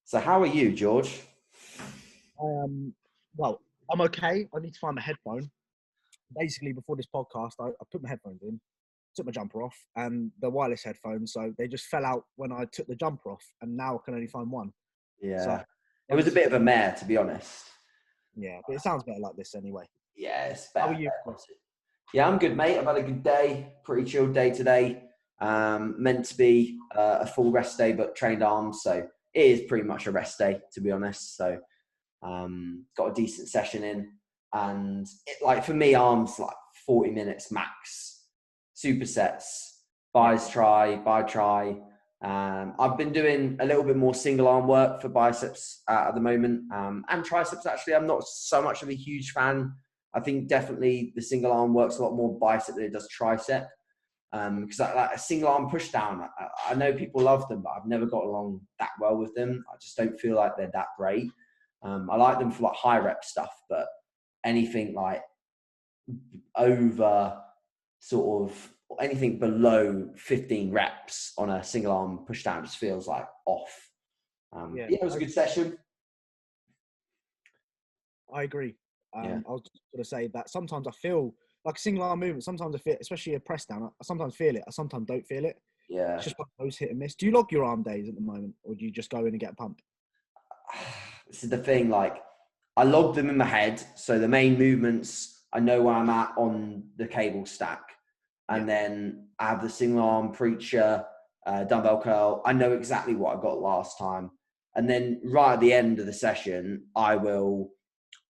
So how are you, George? Well, I'm okay. I need to find my headphone. Basically, before this podcast, I put my headphones in, took my jumper off, and the wireless headphones. So they just fell out when I took the jumper off, and now I can only find one. Yeah, So it was a bit of a mare, to be honest. yeah, but it sounds better like this anyway. Yeah, it's How better. are you? Yeah, I'm good, mate. I've had a good day. Pretty chilled day today. Meant to be a full rest day, but trained arms, so it is pretty much a rest day, to be honest. So got a decent session in, and for me, arms like 40 minutes max. Supersets, bi try. I've been doing a little bit more single arm work for biceps at the moment, and triceps. Actually, I'm not so much of a huge fan. I think definitely the single arm works a lot more bicep than it does tricep. Because like a single arm push down, I know people love them, but I've never got along that well with them. I just don't feel like they're that great. I like them for like high rep stuff, but anything like over sort of anything below 15 reps on a single arm push down just feels like off. Yeah, it was a good session. I agree. Yeah. I was just going to say that sometimes I feel like a single arm movement. Sometimes I feel, especially a press down, I sometimes feel it. I sometimes don't feel it. Yeah. It's just one of those hit and miss. Do you log your arm days at the moment, or do you just go in and get a pump? This is the thing, like I log them in my head. So the main movements, I know where I'm at on the cable stack. And then I have the single arm preacher, dumbbell curl. I know exactly what I got last time. And then right at the end of the session, I will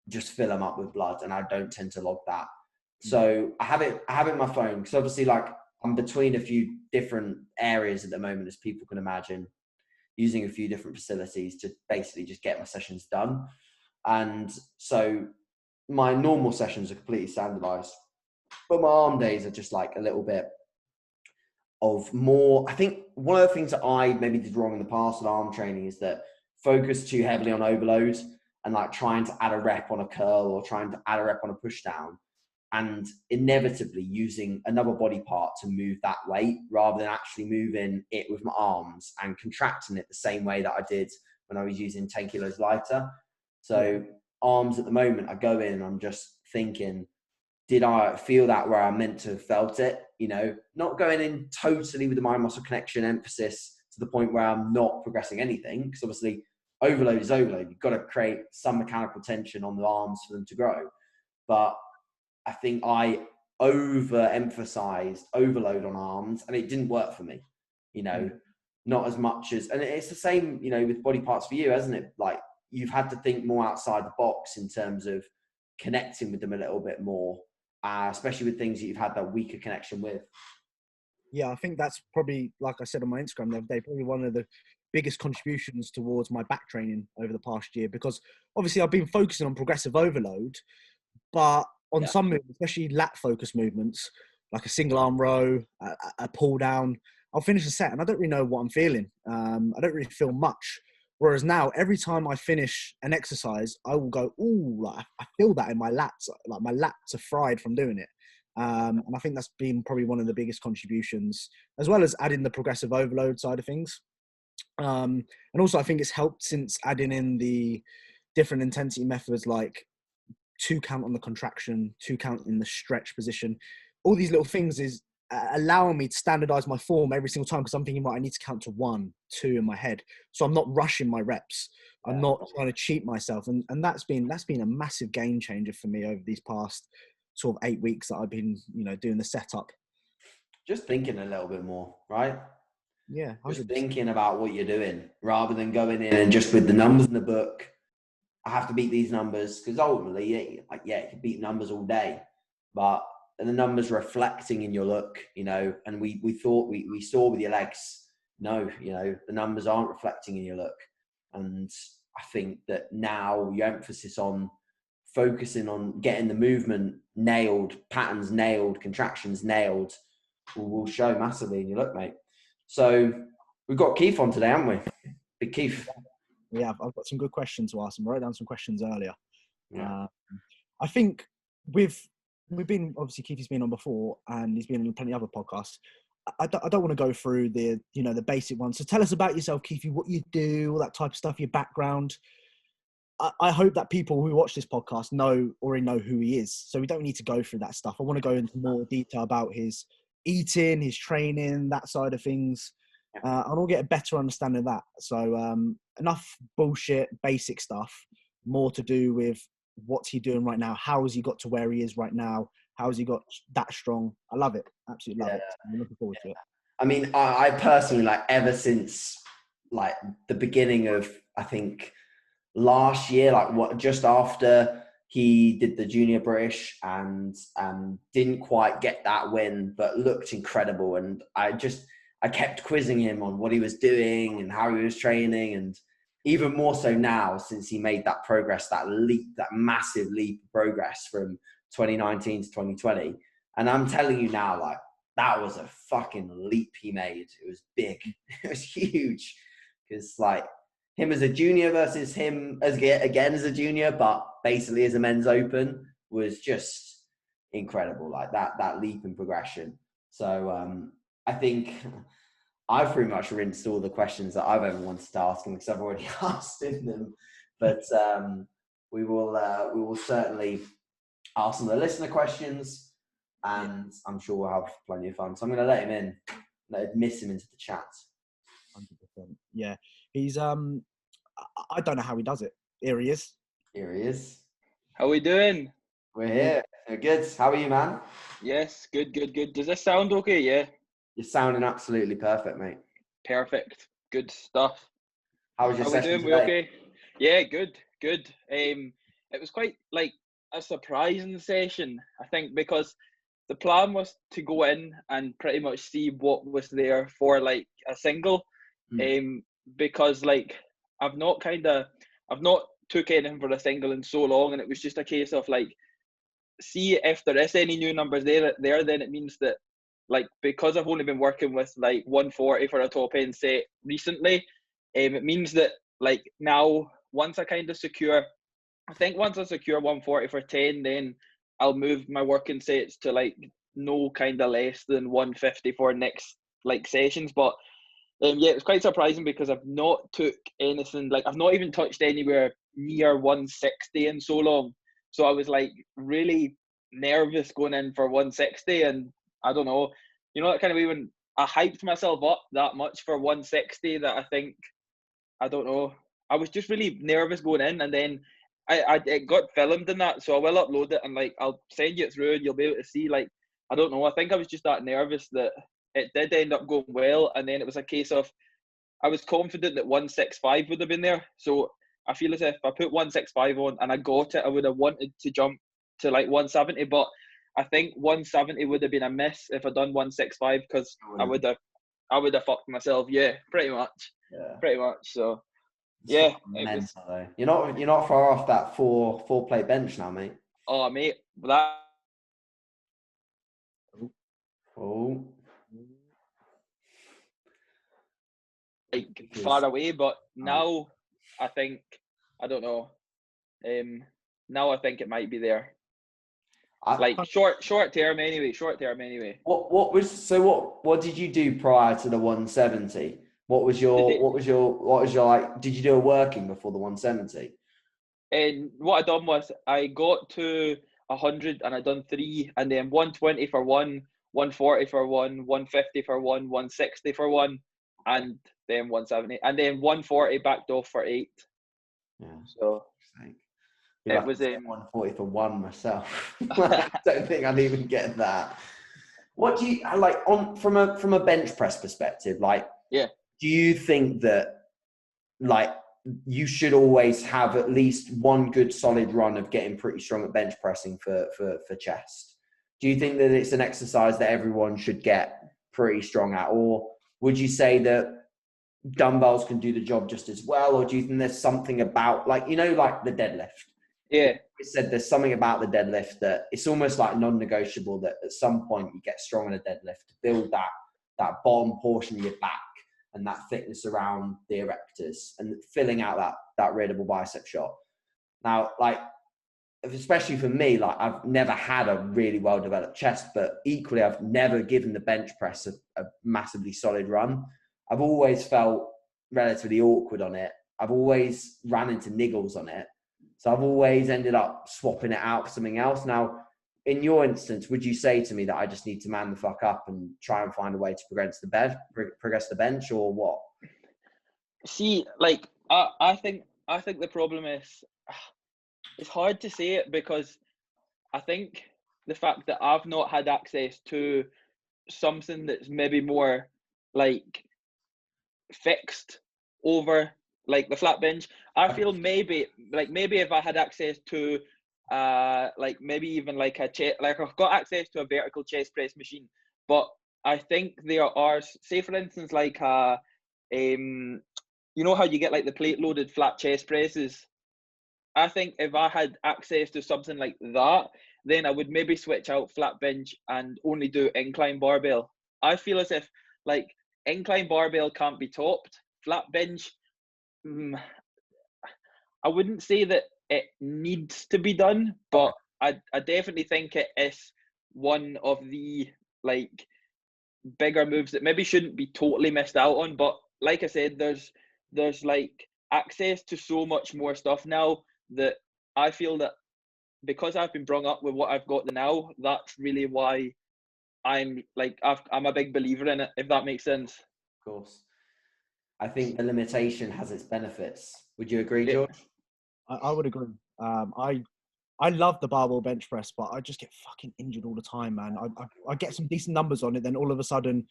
just fill them up with blood, and I don't tend to log that. So I have it in my phone, because obviously like I'm between a few different areas at the moment, as people can imagine, using a few different facilities to basically just get my sessions done. And so my normal sessions are completely standardized, but my arm days are just like a little bit of more. I think one of the things that I maybe did wrong in the past with arm training is that focus too heavily on overload and like trying to add a rep on a curl or trying to add a rep on a push down, and inevitably using another body part to move that weight rather than actually moving it with my arms and contracting it the same way that I did when I was using 10 kilos lighter. So arms at the moment, I go in and I'm just thinking, did I feel that where I meant to have felt it? You know, not going in totally with the mind muscle connection emphasis to the point where I'm not progressing anything, because obviously overload is overload. You've got to create some mechanical tension on the arms for them to grow. But I think I overemphasized overload on arms, and it didn't work for me. You know, not as much as, and it's the same, you know, with body parts for you, hasn't it? Like you've had to think more outside the box in terms of connecting with them a little bit more, especially with things that you've had that weaker connection with. Yeah, I think that's probably, like I said on my Instagram the other day, probably one of the biggest contributions towards my back training over the past year, because obviously I've been focusing on progressive overload, but on some movements, especially lat focused movements, like a single arm row, a pull down, I'll finish a set and I don't really know what I'm feeling. I don't really feel much. Whereas now, every time I finish an exercise, I will go, ooh, like I feel that in my lats, like my lats are fried from doing it. And I think that's been probably one of the biggest contributions, as well as adding the progressive overload side of things. And also I think it's helped since adding in the different intensity methods, like 2 count on the contraction, 2 count in the stretch position. All these little things is allowing me to standardize my form every single time, because I'm thinking, right, I need to count to 1, 2 in my head. So I'm not rushing my reps. I'm not trying to cheat myself. And that's been a massive game changer for me over these past sort of 8 weeks that I've been, you know, doing the setup. Just thinking a little bit more, right? Yeah. 100%. Just thinking about what you're doing rather than going in and just with the numbers in the book. I have to beat these numbers, because ultimately, you can beat numbers all day, but the numbers reflecting in your look, you know, and we thought we saw with your legs, no, you know, the numbers aren't reflecting in your look. And I think that now your emphasis on focusing on getting the movement nailed, patterns nailed, contractions nailed, will show massively in your look, mate. So we've got Keith on today, haven't we? Big Keith. Yeah, I've got some good questions to ask him. I wrote down some questions earlier. Yeah. I think we've been, obviously Keith's been on before and he's been on plenty of other podcasts. I don't want to go through the basic ones. So tell us about yourself, Khifee, what you do, all that type of stuff, your background. I hope that people who watch this podcast already know who he is. So we don't need to go through that stuff. I want to go into more detail about his eating, his training, that side of things. And I'll get a better understanding of that. So enough bullshit, basic stuff, more to do with what's he doing right now. How has he got to where he is right now? How has he got that strong? I love it. Absolutely love it. I'm looking forward to it. I mean, I personally, like, ever since like the beginning of, I think, last year, like just after he did the Junior British and didn't quite get that win, but looked incredible. And I kept quizzing him on what he was doing and how he was training. And even more so now, since he made that progress, that massive leap of progress from 2019 to 2020. And I'm telling you now, like, that was a fucking leap he made. It was big. It was huge. Because, like, him as a junior versus him again as a junior, but basically as a men's open, was just incredible. Like, that leap in progression. So I think I've pretty much rinsed all the questions that I've ever wanted to ask him, because I've already asked him them. But we will certainly ask some of the listener questions, and I'm sure we'll have plenty of fun. So I'm going to let him in, admit him into the chat. 100%. Yeah, he's I don't know how he does it. Here he is. Here he is. How we doing? We're here. We're good. How are you, man? Yes, good. Does this sound okay? Yeah. You're sounding absolutely perfect, mate. Perfect. Good stuff. How was your session we doing? today? We okay? Yeah, good. It was quite like a surprising session, I think, because the plan was to go in and pretty much see what was there for like a single. Because like I've not took anything for a single in so long, and it was just a case of like, see if there is any new numbers there, then it means that, like, because I've only been working with like 140 for a top end set recently, it means that like now once I secure 140 for 10, then I'll move my working sets to like no less than 150 for next like sessions. But yeah, it was quite surprising because I've not took anything, like I've not even touched anywhere near 160 in so long. So I was like really nervous going in for 160, and I don't know, that kind of way when I hyped myself up that much for 160 that I think, I don't know, I was just really nervous going in, and then it got filmed in that, so I will upload it and like I'll send you it through and you'll be able to see, like, I don't know, I think I was just that nervous that it did end up going well, and then it was a case of I was confident that 165 would have been there. So I feel as if I put 165 on and I got it, I would have wanted to jump to like 170, but I think 170 would have been a miss if I'd done 165, because I would have fucked myself. Yeah, pretty much. So yeah, it was. You're not far off that four plate bench now, mate. Oh mate, that. Oh. Like far away, but now I think, I don't know. Now I think it might be there. Like short term anyway. What did you do prior to the 170? What was your like? Did you do a working before the 170? And what I done was I got to 100 and I done 3, and then 120 for 1, 140 for 1, 150 for 1, 160 for 1, and then 170, and then 140 backed off for 8. Yeah. So it was 140 for 1 myself. I don't think I'd even get that. What do you like from a bench press perspective? Like, yeah, do you think that like you should always have at least one good solid run of getting pretty strong at bench pressing for chest? Do you think that it's an exercise that everyone should get pretty strong at, or would you say that dumbbells can do the job just as well, or do you think there's something about like the deadlift? Yeah, we said there's something about the deadlift that it's almost like non-negotiable, that at some point you get strong in a deadlift to build that bottom portion of your back and that thickness around the erectors and filling out that readable bicep shot. Now, like, especially for me, like I've never had a really well developed chest, but equally I've never given the bench press a massively solid run. I've always felt relatively awkward on it. I've always ran into niggles on it. So I've always ended up swapping it out for something else. Now, in your instance, would you say to me that I just need to man the fuck up and try and find a way to progress the bench, or what? See, like I think the problem is, it's hard to say it, because I think the fact that I've not had access to something that's maybe more like fixed over like the flat bench, I feel maybe if I had access to like maybe even like a chest, like I've got access to a vertical chest press machine, but I think there are, say for instance, like you know how you get like the plate loaded flat chest presses. I think if I had access to something like that, then I would maybe switch out flat bench and only do incline barbell. I feel as if like incline barbell can't be topped. Flat bench, I wouldn't say that it needs to be done, but I definitely think it is one of the like bigger moves that maybe shouldn't be totally missed out on. But like I said, there's like access to so much more stuff now that I feel that because I've been brought up with what I've got now, that's really why I'm like I'm a big believer in it, if that makes sense. Of course. I think the limitation has its benefits. Would you agree, George? I would agree. I love the barbell bench press, but I just get fucking injured all the time, man. I get some decent numbers on it, then all of a sudden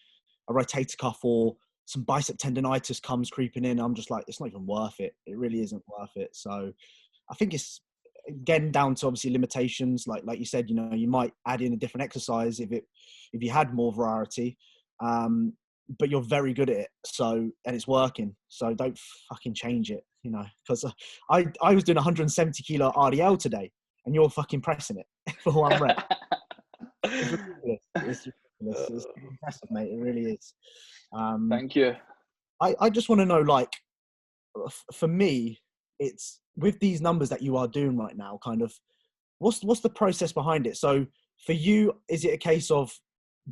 a rotator cuff or some bicep tendonitis comes creeping in. I'm just like, it's not even worth it. It really isn't worth it. So I think it's again down to obviously limitations. Like you said, you know, you might add in a different exercise if you had more variety. But you're very good at it, so, and it's working, so don't fucking change it, you know, because I was doing 170 kilo RDL today and you're fucking pressing it for one rep. It's ridiculous. It's impressive, mate. It really is. Thank you. I just want to know, like, for me, it's with these numbers that you are doing right now, kind of what's the process behind it? So for you, is it a case of,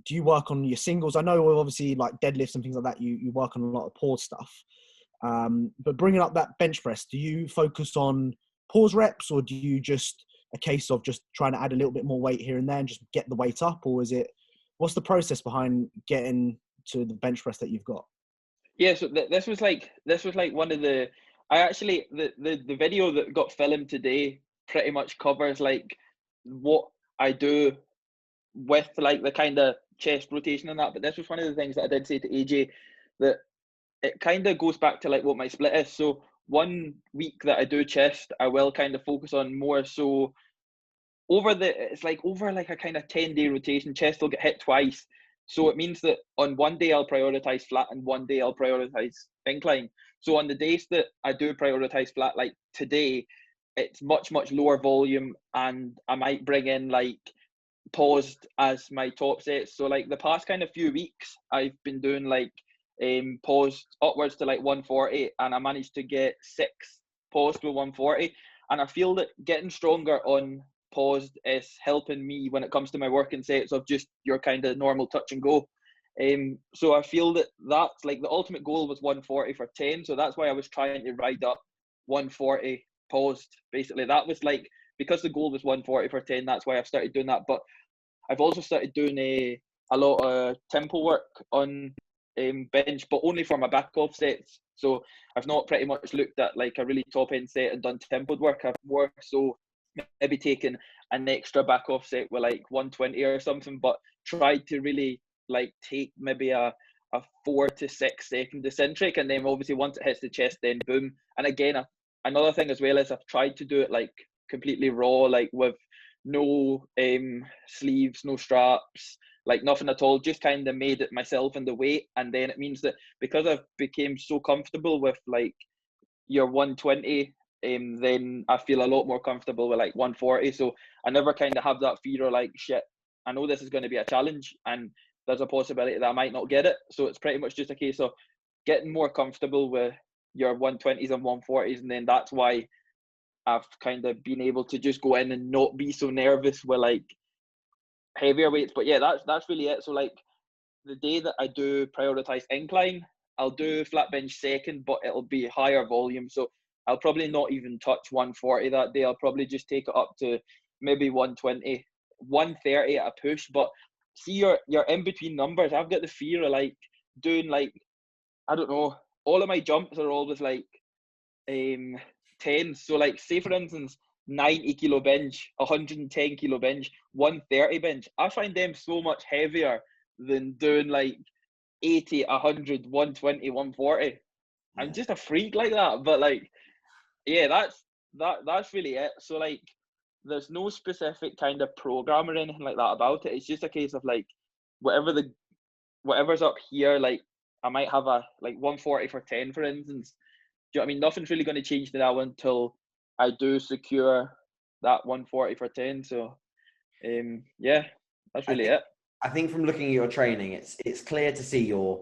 do you work on your singles? I know obviously like deadlifts and things like that, you work on a lot of pause stuff. But bringing up that bench press, do you focus on pause reps, or do you just a case of just trying to add a little bit more weight here and there and just get the weight up? Or is it, what's the process behind getting to the bench press that you've got? Yeah, so this was like one of the, I actually, the video that got filmed today pretty much covers like what I do with like the kind of chest rotation and that. But this was one of the things that I did say to AJ, that it kind of goes back to like what my split is. So 1 week that I do chest, I will kind of focus on more so it's like over like a kind of 10-day rotation. Chest will get hit twice. So it means that on one day I'll prioritize flat and one day I'll prioritize incline. So on the days that I do prioritize flat, like today, it's much lower volume, and I might bring in like paused as my top sets. So like the past kind of few weeks, I've been doing like paused upwards to like 140, and I managed to get 6 paused with 140. And I feel that getting stronger on paused is helping me when it comes to my working sets of just your kind of normal touch and go. So I feel that that's like the ultimate goal was 140 for 10. So that's why I was trying to ride up 140 paused. Basically, that was like, because the goal was 140 for 10, that's why I've started doing that. But I've also started doing a lot of tempo work on bench, but only for my back off sets. So I've not pretty much looked at like a really top end set and done tempoed work. I've more so maybe taken an extra back off set with like 120 or something, but tried to really like take maybe a 4 to 6 second eccentric, and then obviously once it hits the chest, then boom. And again, another thing as well is I've tried to do it like completely raw, like with no sleeves, no straps, like nothing at all, just kind of made it myself in the weight. And then it means that because I've became so comfortable with like your 120, then I feel a lot more comfortable with like 140. So I never kind of have that fear of like, shit, I know this is going to be a challenge and there's a possibility that I might not get it. So it's pretty much just a case of getting more comfortable with your 120s and 140s, and then that's why I've kind of been able to just go in and not be so nervous with like heavier weights. But yeah, that's really it. So like the day that I do prioritize incline, I'll do flat bench second, but it'll be higher volume. So I'll probably not even touch 140 that day. I'll probably just take it up to maybe 120, 130 at a push. But see, your in between numbers. I've got the fear of like doing like, I don't know, all of my jumps are always like 10s. So like, say for instance, 90 kilo bench, 110 kilo bench, 130 bench. I find them so much heavier than doing like 80, 100, 120, 140. I'm just a freak like that. But like, yeah, that's really it. So like, there's no specific kind of program or anything like that about it. It's just a case of like, whatever's up here, like I might have a like 140 for 10, for instance. Do you know what I mean? Nothing's really going to change to that one until I do secure that 140 for 10. So yeah, that's really it. I think from looking at your training, it's clear to see you're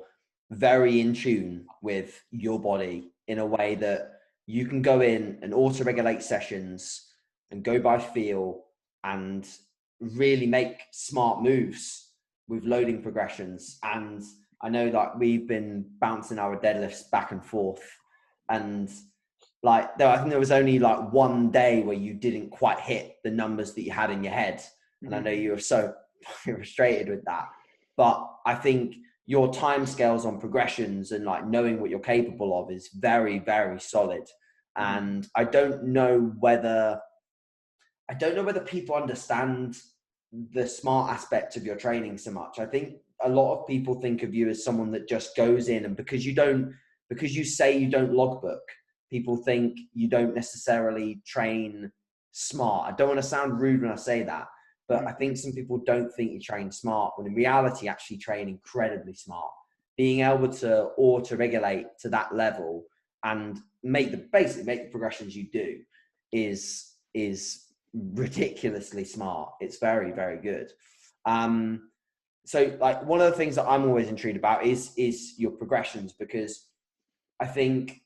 very in tune with your body in a way that you can go in and auto-regulate sessions and go by feel and really make smart moves with loading progressions. And I know that we've been bouncing our deadlifts back and forth, and like I think there was only like one day where you didn't quite hit the numbers that you had in your head. And I know you were so frustrated with that, but I think your time scales on progressions and like knowing what you're capable of is very, very solid. And I don't know whether people understand the smart aspect of your training so much. I think a lot of people think of you as someone that just goes in, and because you say you don't logbook, people think you don't necessarily train smart. I don't want to sound rude when I say that, but I think some people don't think you train smart, when in reality, actually train incredibly smart. Being able to auto-regulate to that level and make the progressions you do is ridiculously smart. It's very, very good. So like one of the things that I'm always intrigued about is your progressions, because I think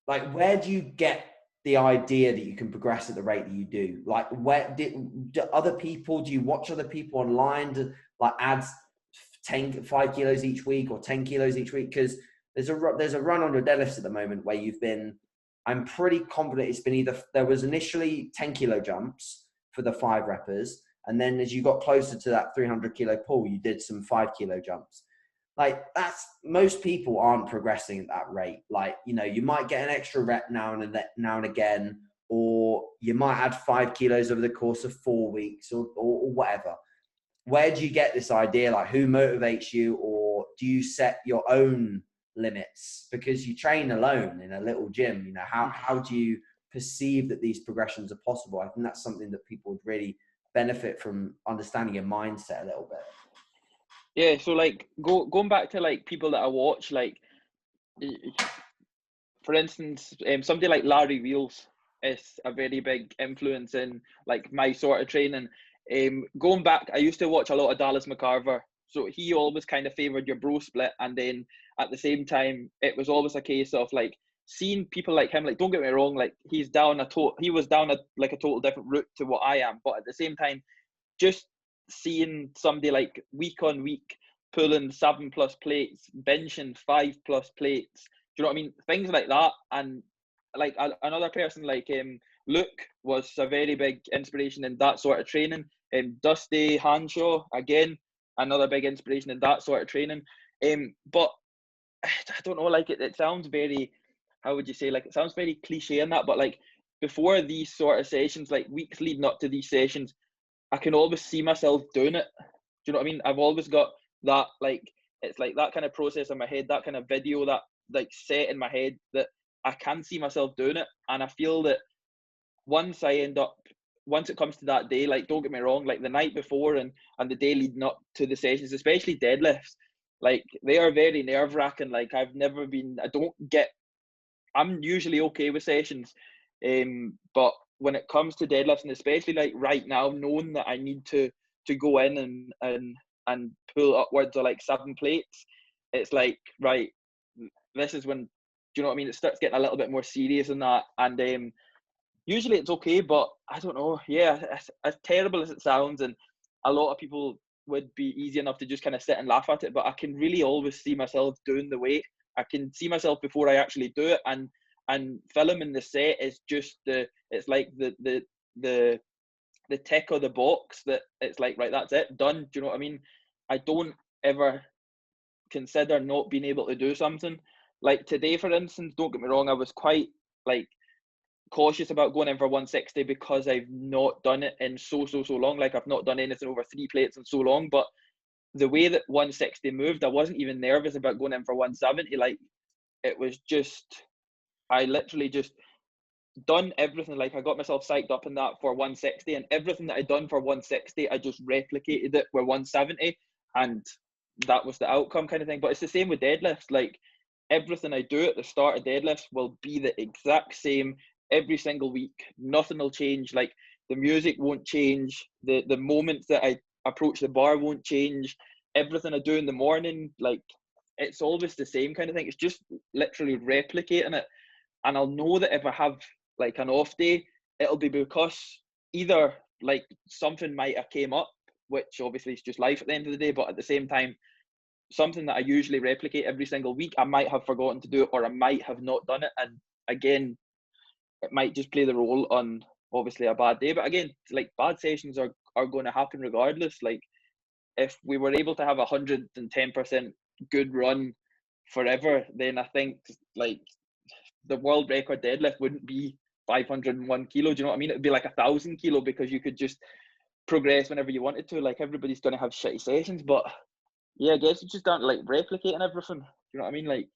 like, where do you get the idea that you can progress at the rate that you do? Like, do you watch other people online to like add 5 kilos each week or 10 kilos each week? Because there's a run on your deadlifts at the moment where I'm pretty confident it's been there was initially 10 kilo jumps for the 5 reppers. And then as you got closer to that 300 kilo pull, you did some 5 kilo jumps. Like most people aren't progressing at that rate. Like, you know, you might get an extra rep now and again, or you might add 5 kilos over the course of 4 weeks or whatever. Where do you get this idea? Like, who motivates you, or do you set your own limits because you train alone in a little gym? You know, how do you perceive that these progressions are possible? I think that's something that people would really benefit from understanding your mindset a little bit. Yeah, so like going back to like people that I watch, like for instance, somebody like Larry Wheels is a very big influence in like my sort of training. Going back, I used to watch a lot of Dallas McCarver. So he always kind of favoured your bro split, and then at the same time, it was always a case of like seeing people like him. Like, don't get me wrong, like he was down a total different route to what I am, but at the same time, just seeing somebody like week on week pulling 7+ plates, benching 5+ plates, do you know what I mean? Things like that. And like another person like Luke was a very big inspiration in that sort of training. Dusty Hanshaw, again, another big inspiration in that sort of training. But I don't know, like it sounds very, how would you say, like it sounds very cliche in that, but like before these sort of sessions, like weeks leading up to these sessions, I can always see myself doing it. Do you know what I mean? I've always got that, like, it's like that kind of process in my head, that kind of video that like set in my head that I can see myself doing it. And I feel that once it comes to that day, like, don't get me wrong, like the night before and the day leading up to the sessions, especially deadlifts, like they are very nerve wracking. Like I'm usually okay with sessions. But when it comes to deadlifts, and especially like right now, knowing that I need to go in and pull upwards of like 7 plates, it's like, right, this is when, do you know what I mean? It starts getting a little bit more serious than that. And usually it's okay, but I don't know. Yeah, as terrible as it sounds, and a lot of people would be easy enough to just kind of sit and laugh at it, but I can really always see myself doing the weight. I can see myself before I actually do it, and filming the set is just it's like the tick of the box that it's like, right, that's it, done. Do you know what I mean? I don't ever consider not being able to do something. Like today, for instance, don't get me wrong, I was quite like cautious about going in for 160 because I've not done it in so long. Like I've not done anything over 3 plates in so long, but the way that 160 moved, I wasn't even nervous about going in for 170. Like it was just, I literally just done everything. Like I got myself psyched up in that for 160, and everything that I'd done for 160, I just replicated it with 170, and that was the outcome kind of thing. But it's the same with deadlifts. Like everything I do at the start of deadlifts will be the exact same every single week. Nothing will change. Like the music won't change. The moments that I approach the bar won't change. Everything I do in the morning, like it's always the same kind of thing. It's just literally replicating it. And I'll know that if I have like an off day, it'll be because either like something might have came up, which obviously is just life at the end of the day, but at the same time, something that I usually replicate every single week, I might have forgotten to do it, or I might have not done it. And again, it might just play the role on obviously a bad day. But again, like bad sessions are going to happen regardless. Like if we were able to have 110% good run forever, then I think like the world record deadlift wouldn't be 501 kilo. Do you know what I mean? It'd be like 1,000 kilo, because you could just progress whenever you wanted to. Like everybody's going to have shitty sessions, but yeah, I guess it's just down to like replicating everything. Do you know what I mean? Like,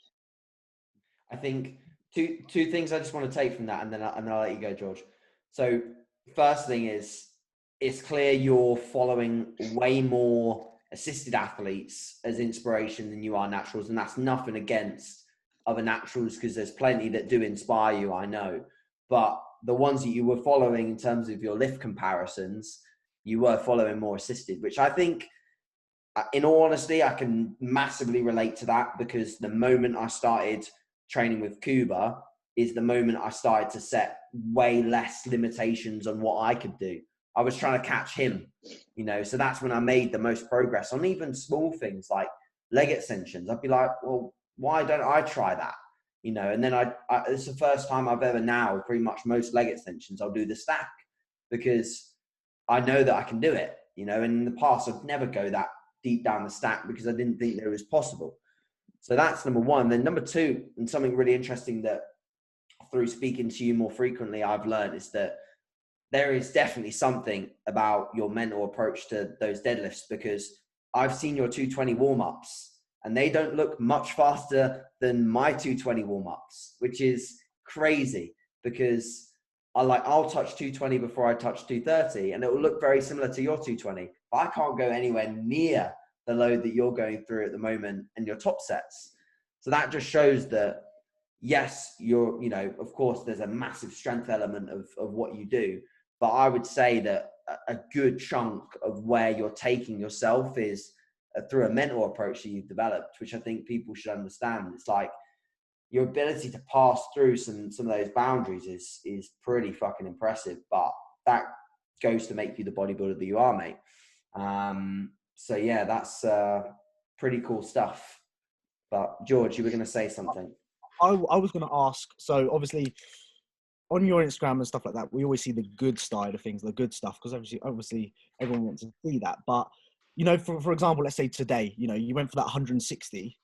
I think two things I just want to take from that, and then I'll let you go, George. So first thing is, it's clear you're following way more assisted athletes as inspiration than you are naturals, and that's nothing against other naturals, because there's plenty that do inspire you, I know. But the ones that you were following in terms of your lift comparisons, you were following more assisted, which I think, in all honesty, I can massively relate to that, because the moment I started training with Cuba is the moment I started to set way less limitations on what I could do. I was trying to catch him, you know, so that's when I made the most progress on even small things like leg extensions. I'd be like, well, why don't I try that? You know, and then it's the first time I've ever now, pretty much most leg extensions, I'll do the stack, because I know that I can do it, you know, and in the past I'd never go that deep down the stack because I didn't think that it was possible. So that's number one. Then number two, and something really interesting that through speaking to you more frequently, I've learned, is that there is definitely something about your mental approach to those deadlifts, because I've seen your 220 warm-ups and they don't look much faster than my 220 warm-ups, which is crazy, because I'll touch 220 before I touch 230, and it will look very similar to your 220, but I can't go anywhere near the load that you're going through at the moment in your top sets. So that just shows that, yes, you know, of course there's a massive strength element of what you do, but I would say that a good chunk of where you're taking yourself is through a mental approach that you've developed, which I think people should understand. It's like your ability to pass through some of those boundaries is pretty fucking impressive, but that goes to make you the bodybuilder that you are, mate. So yeah, that's pretty cool stuff. But George, you were going to say something. I was going to ask, so obviously on your Instagram and stuff like that, we always see the good side of things, the good stuff, because obviously everyone wants to see that. But, you know, for example, let's say today, you know, you went for that 160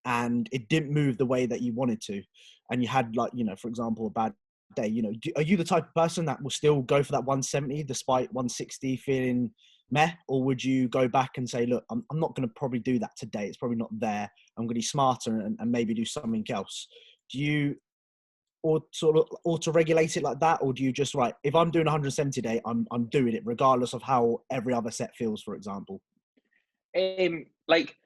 and it didn't move the way that you wanted to, and you had, like, you know, for example, a bad day, you know, are you the type of person that will still go for that 170 despite 160 feeling meh, or would you go back and say, look, I'm not going to probably do that today, it's probably not there, I'm going to be smarter and maybe do something else? Do you auto-regulate it like that, or do you just, right, if I'm doing 170 today, I'm doing it regardless of how every other set feels, for example? Like,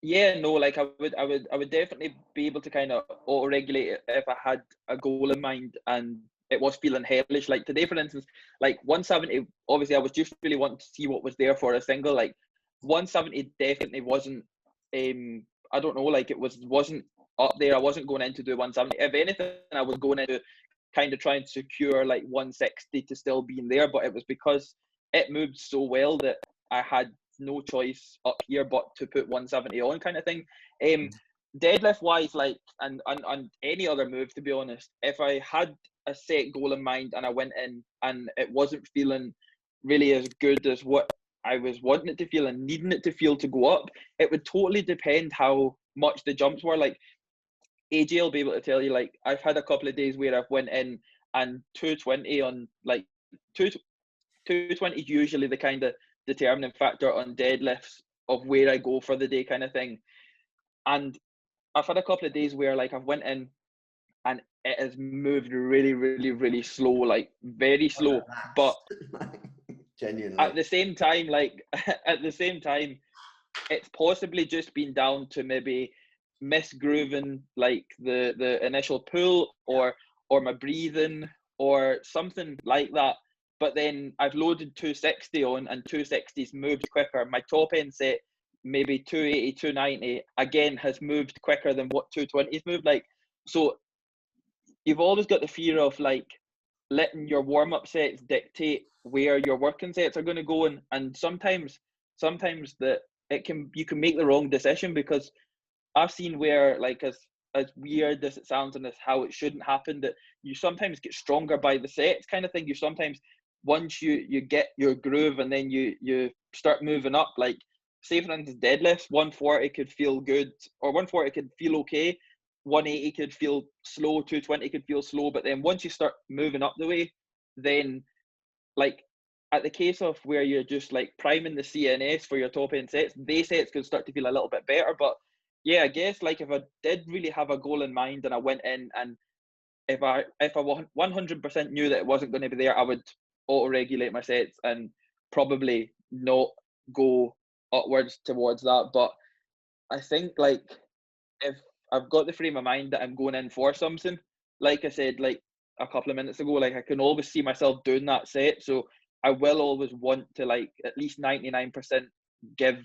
yeah, no, like I would definitely be able to kind of auto-regulate it if I had a goal in mind and it was feeling hellish. Like today, for instance, like 170, obviously I was just really wanting to see what was there for a single. Like 170 definitely wasn't, I don't know, like it wasn't up there. I wasn't going in to do 170. If anything, I was going into kind of trying to secure like 160 to still being there, but it was because it moved so well that I had no choice up here but to put 170 on, kind of thing. Deadlift wise, like, and any other move, to be honest, if I had a set goal in mind and I went in and it wasn't feeling really as good as what I was wanting it to feel and needing it to feel to go up, it would totally depend how much the jumps were. Like, AJ will be able to tell you, like, I've had a couple of days where I've went in and 220 on, like, 220 is usually the kind of determining factor on deadlifts of where I go for the day, kind of thing. And I've had a couple of days where, like, I've went in and it has moved really, really, really slow, like very slow. But genuinely, at the same time, like, it's possibly just been down to maybe misgrooving, like the initial pull or my breathing or something like that. But then I've loaded 260 on, and 260's moved quicker. My top end set, maybe 280, 290, again, has moved quicker than what 220's moved. Like, so you've always got the fear of, like, letting your warm-up sets dictate where your working sets are going to go in. And sometimes that you can make the wrong decision, because I've seen where, like, as weird as it sounds and as how it shouldn't happen, that you sometimes get stronger by the sets, kind of thing. You sometimes, once you get your groove and then you start moving up, like, say for instance deadlifts, 140 could feel good, or 140 could feel okay, 180 could feel slow, 220 could feel slow. But then once you start moving up the way, then, like, at the case of where you're just, like, priming the CNS for your top end sets, they sets could start to feel a little bit better. But yeah, I guess, like, if I did really have a goal in mind and I went in, and if I 100% knew that it wasn't going to be there, I would auto-regulate my sets and probably not go upwards towards that. But I think, like, if I've got the frame of mind that I'm going in for something, like I said, like, a couple of minutes ago, like, I can always see myself doing that set. So I will always want to, like, at least 99% give,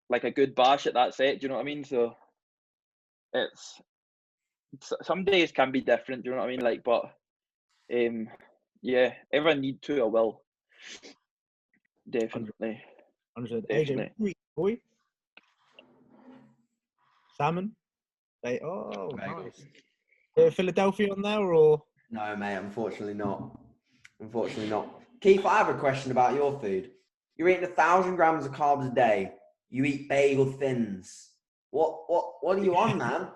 like, a good bash at that set. Do you know what I mean? So it's, some days can be different. Do you know what I mean? Like, but yeah, if I need to, I will. Definitely. 100. Definitely. AJ, boy. Salmon. Oh, Bagels. nice. Philadelphia on there, or? No, mate, unfortunately not. Unfortunately not. Keith, I have a question about your food. You're eating 1,000 grams of carbs a day. You eat Bagel Thins. What are you on, man?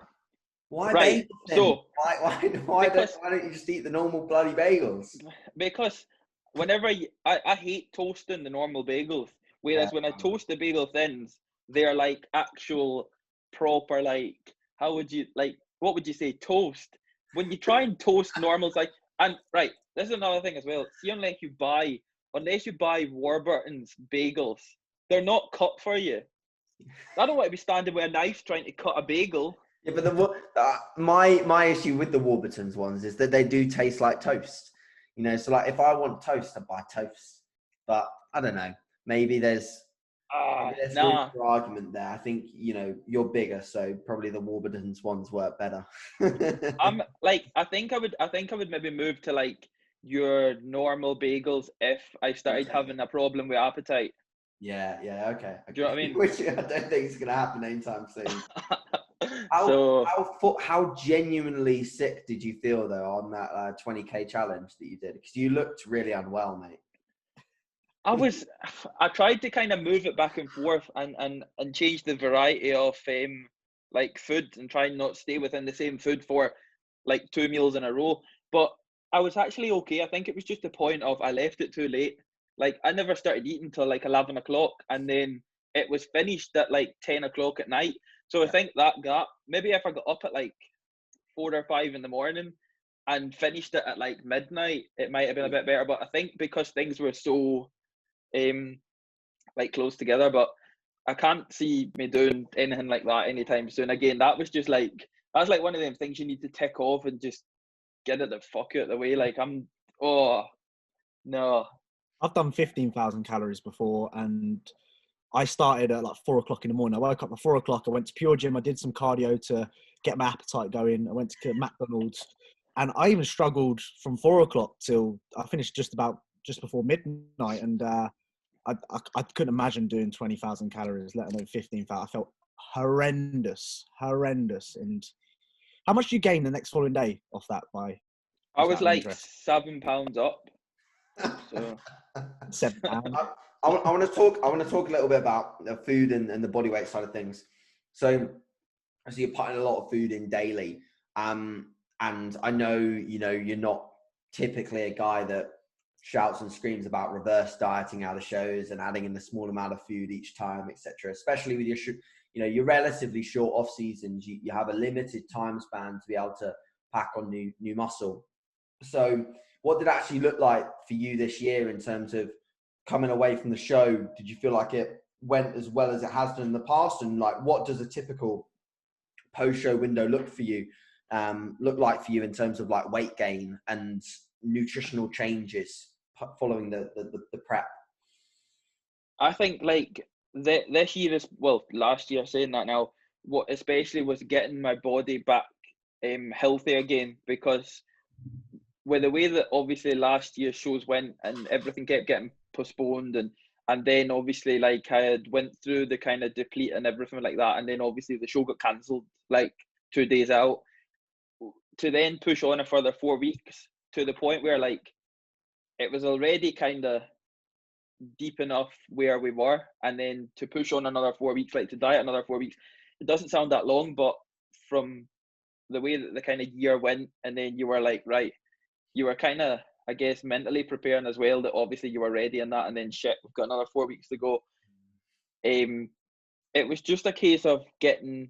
Why Right, Bagel Thins? so why don't you just eat the normal bloody bagels? Because whenever I hate toasting the normal bagels, whereas when I toast the Bagel Thins, they're like actual proper, like, how would you, like, what would you say, toast? When you try and toast normals, like, and right, this is another thing as well. See, unless you buy Warburton's bagels, they're not cut for you. I don't want to be standing with a knife trying to cut a bagel. Yeah, but my issue with the Warburton's ones is that they do taste like toast. You know, so, like, if I want toast, I buy toast. But I don't know. Maybe there's room for argument there. I think, you know, you're bigger, so probably the Warburton's ones work better. I'm like, I think I would maybe move to, like, your normal bagels if I started having a problem with appetite. Yeah, okay. Do you know what I mean? Which I don't think it's going to happen anytime soon. So how genuinely sick did you feel, though, on that 20K challenge that you did? Because you looked really unwell, mate. I tried to kind of move it back and forth and change the variety of like, food, and try and not stay within the same food for, like, 2 meals in a row. But I was actually okay. I think it was just the point of I left it too late. Like, I never started eating till, like, 11 o'clock, and then it was finished at, like, 10 o'clock at night. So I think that gap, maybe if I got up at, like, 4 or 5 in the morning and finished it at, like, midnight, it might have been a bit better. But I think because things were so like, close together, but I can't see me doing anything like that anytime soon. Again, that's like one of them things you need to tick off and just get it the fuck out of the way. Like, no. I've done 15,000 calories before, and I started at like 4 o'clock in the morning. I woke up at 4 o'clock. I went to Pure Gym. I did some cardio to get my appetite going. I went to McDonald's, And I even struggled from 4 o'clock till I finished just before midnight. And I couldn't imagine doing 20,000 calories, let alone 15,000. I felt horrendous. And how much do you gain the next following day off that by? I was like 7 pounds up. So 7 pounds. I want to talk a little bit about the food and the body weight side of things. So you're putting a lot of food in daily. And I know, you're not typically a guy that shouts and screams about reverse dieting out of shows and adding in a small amount of food each time, etc. Especially with your relatively short off seasons, you have a limited time span to be able to pack on new muscle. So what did it actually look like for you this year in terms of coming away from the show? Did you feel like it went as well as it has done in the past? And like, what does a typical post-show window look like for you in terms of like weight gain and nutritional changes following the prep? I think like this year last year, saying that now, what especially was getting my body back healthy again, because with the way that obviously last year's shows went and everything kept getting postponed, and then obviously like I had went through the kind of deplete and everything like that, and then obviously the show got cancelled like 2 days out, to then push on a further 4 weeks to the point where like it was already kind of deep enough where we were, and then to push on another 4 weeks, like to diet another 4 weeks, it doesn't sound that long, but from the way that the kind of year went, and then you were like, right, you were kind of, I guess, mentally preparing as well, that obviously you were ready and that, and then shit, we've got another 4 weeks to go. It was just a case of getting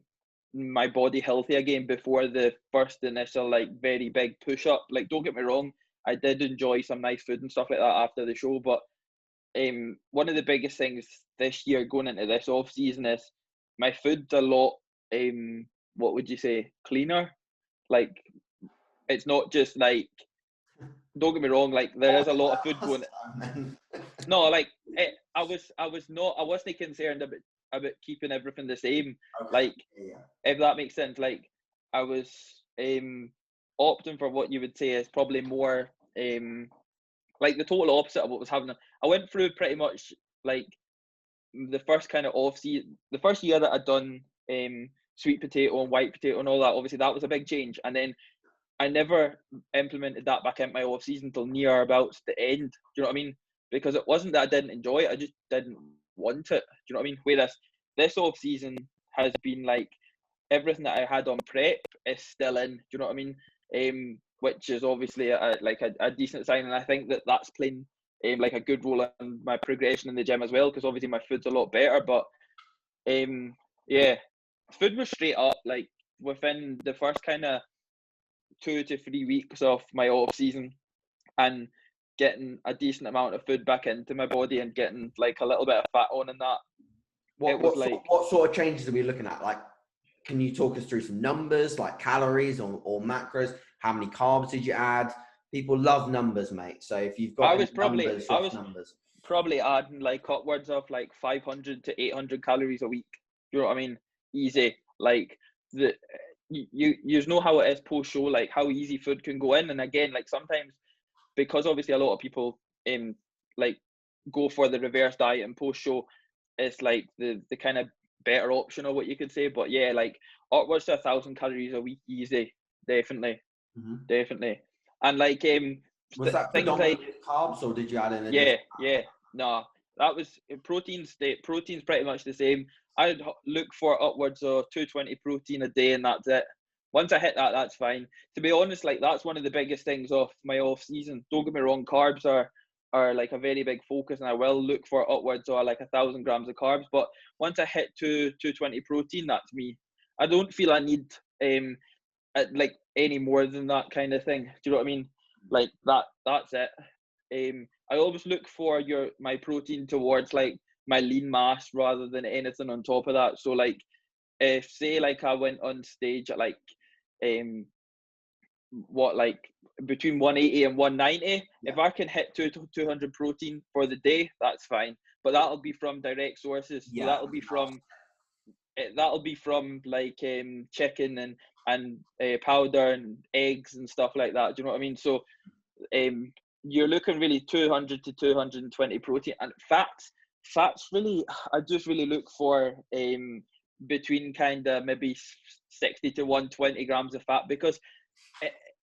my body healthy again before the first initial like very big push up. Like, don't get me wrong, I did enjoy some nice food and stuff like that after the show, but one of the biggest things this year going into this off season is my food's a lot what would you say, cleaner. Like, it's not just like, don't get me wrong, like there is a lot of food going. No, like I wasn't concerned about keeping everything the same. Okay. Like, yeah. If that makes sense, like I was opting for what you would say is probably more like the total opposite of what was happening. I went through pretty much like the first kind of off season, the first year that I'd done sweet potato and white potato and all that. Obviously, that was a big change, and then I never implemented that back into my off season till near about the end. Do you know what I mean? Because it wasn't that I didn't enjoy it; I just didn't want it. Do you know what I mean? Whereas this off season has been like everything that I had on prep is still in. Do you know what I mean? Which is obviously a decent sign, and I think that that's playing like a good role in my progression in the gym as well. Because obviously my food's a lot better, but yeah, food was straight up like within the first kind of 2 to 3 weeks of my off season, and getting a decent amount of food back into my body and getting like a little bit of fat on and that. What sort of changes are we looking at? Like, can you talk us through some numbers, like calories or macros? How many carbs did you add? People love numbers, mate. So if you've got numbers. Probably adding like upwards of like 500 to 800 calories a week. You know what I mean? Easy. Like you know how it is post show, like how easy food can go in. And again, like sometimes, because obviously a lot of people like go for the reverse diet and post show, it's like the kind of better option or what you could say. But yeah, like upwards to 1,000 calories a week, easy, definitely. And like was that predominantly like carbs, or did you add in? No, that was proteins pretty much the same. I'd look for upwards of 220 protein a day, and that's it. Once I hit that, that's fine. To be honest, like that's one of the biggest things off my off season. Don't get me wrong, carbs are like a very big focus, and I will look for upwards of like 1,000 grams of carbs. But once I hit 220 protein, that's me. I don't feel I need like any more than that kind of thing. Do you know what I mean? Like that's it. I always look for my protein towards like my lean mass rather than anything on top of that. So like if say like I went on stage at like like between 180 and 190, if I can hit 200 protein for the day, that's fine. But that'll be from direct sources. So that'll be from like chicken and and powder and eggs and stuff like that. Do you know what I mean? So you're looking really 200 to 220 protein, and fats really, I just really look for between kind of maybe 60 to 120 grams of fat, because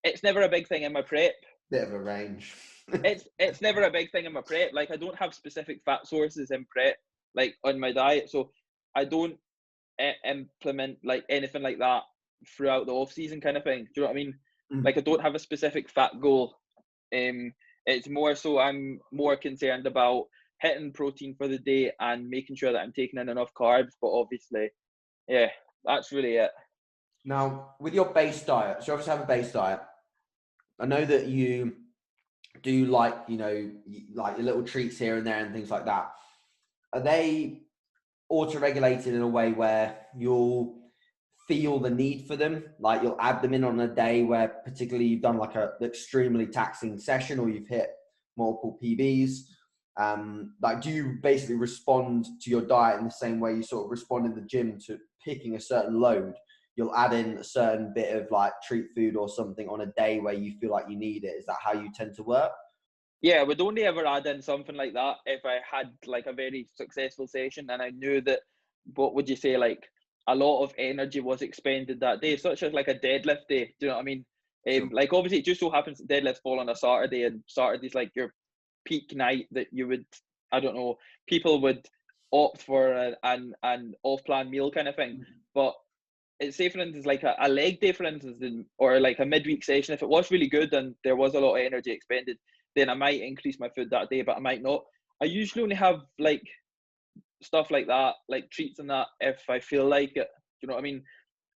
it's never a big thing in my prep. Bit of a range. it's never a big thing in my prep. Like, I don't have specific fat sources in prep, like on my diet, so I don't implement like anything like that throughout the off season kind of thing. Do you know what I mean? Like, I don't have a specific fat goal. It's more so I'm more concerned about hitting protein for the day and making sure that I'm taking in enough carbs. But obviously, yeah, that's really it. Now, with your base diet, so you obviously have a base diet. I know that you do like, you know, like your little treats here and there and things like that. Are they auto-regulated in a way where you'll feel the need for them? Like, you'll add them in on a day where particularly you've done like an extremely taxing session, or you've hit multiple PBs. Like, do you basically respond to your diet in the same way you sort of respond in the gym to picking a certain load? You'll add in a certain bit of like treat food or something on a day where you feel like you need it. Is that how you tend to work? Yeah, I would only ever add in something like that if I had like a very successful session and I knew that, what would you say, like a lot of energy was expended that day, such as like a deadlift day. Do you know what I mean? Sure. Like, obviously it just so happens that deadlifts fall on a Saturday, and Saturday's like your peak night that you would, I don't know, people would opt for an off-plan meal kind of thing. But it's, say for instance, like a leg day, for instance, or like a midweek session, if it was really good and there was a lot of energy expended, then I might increase my food that day, but I might not. I usually only have like stuff like that, like treats and that, if I feel like it. Do you know what I mean?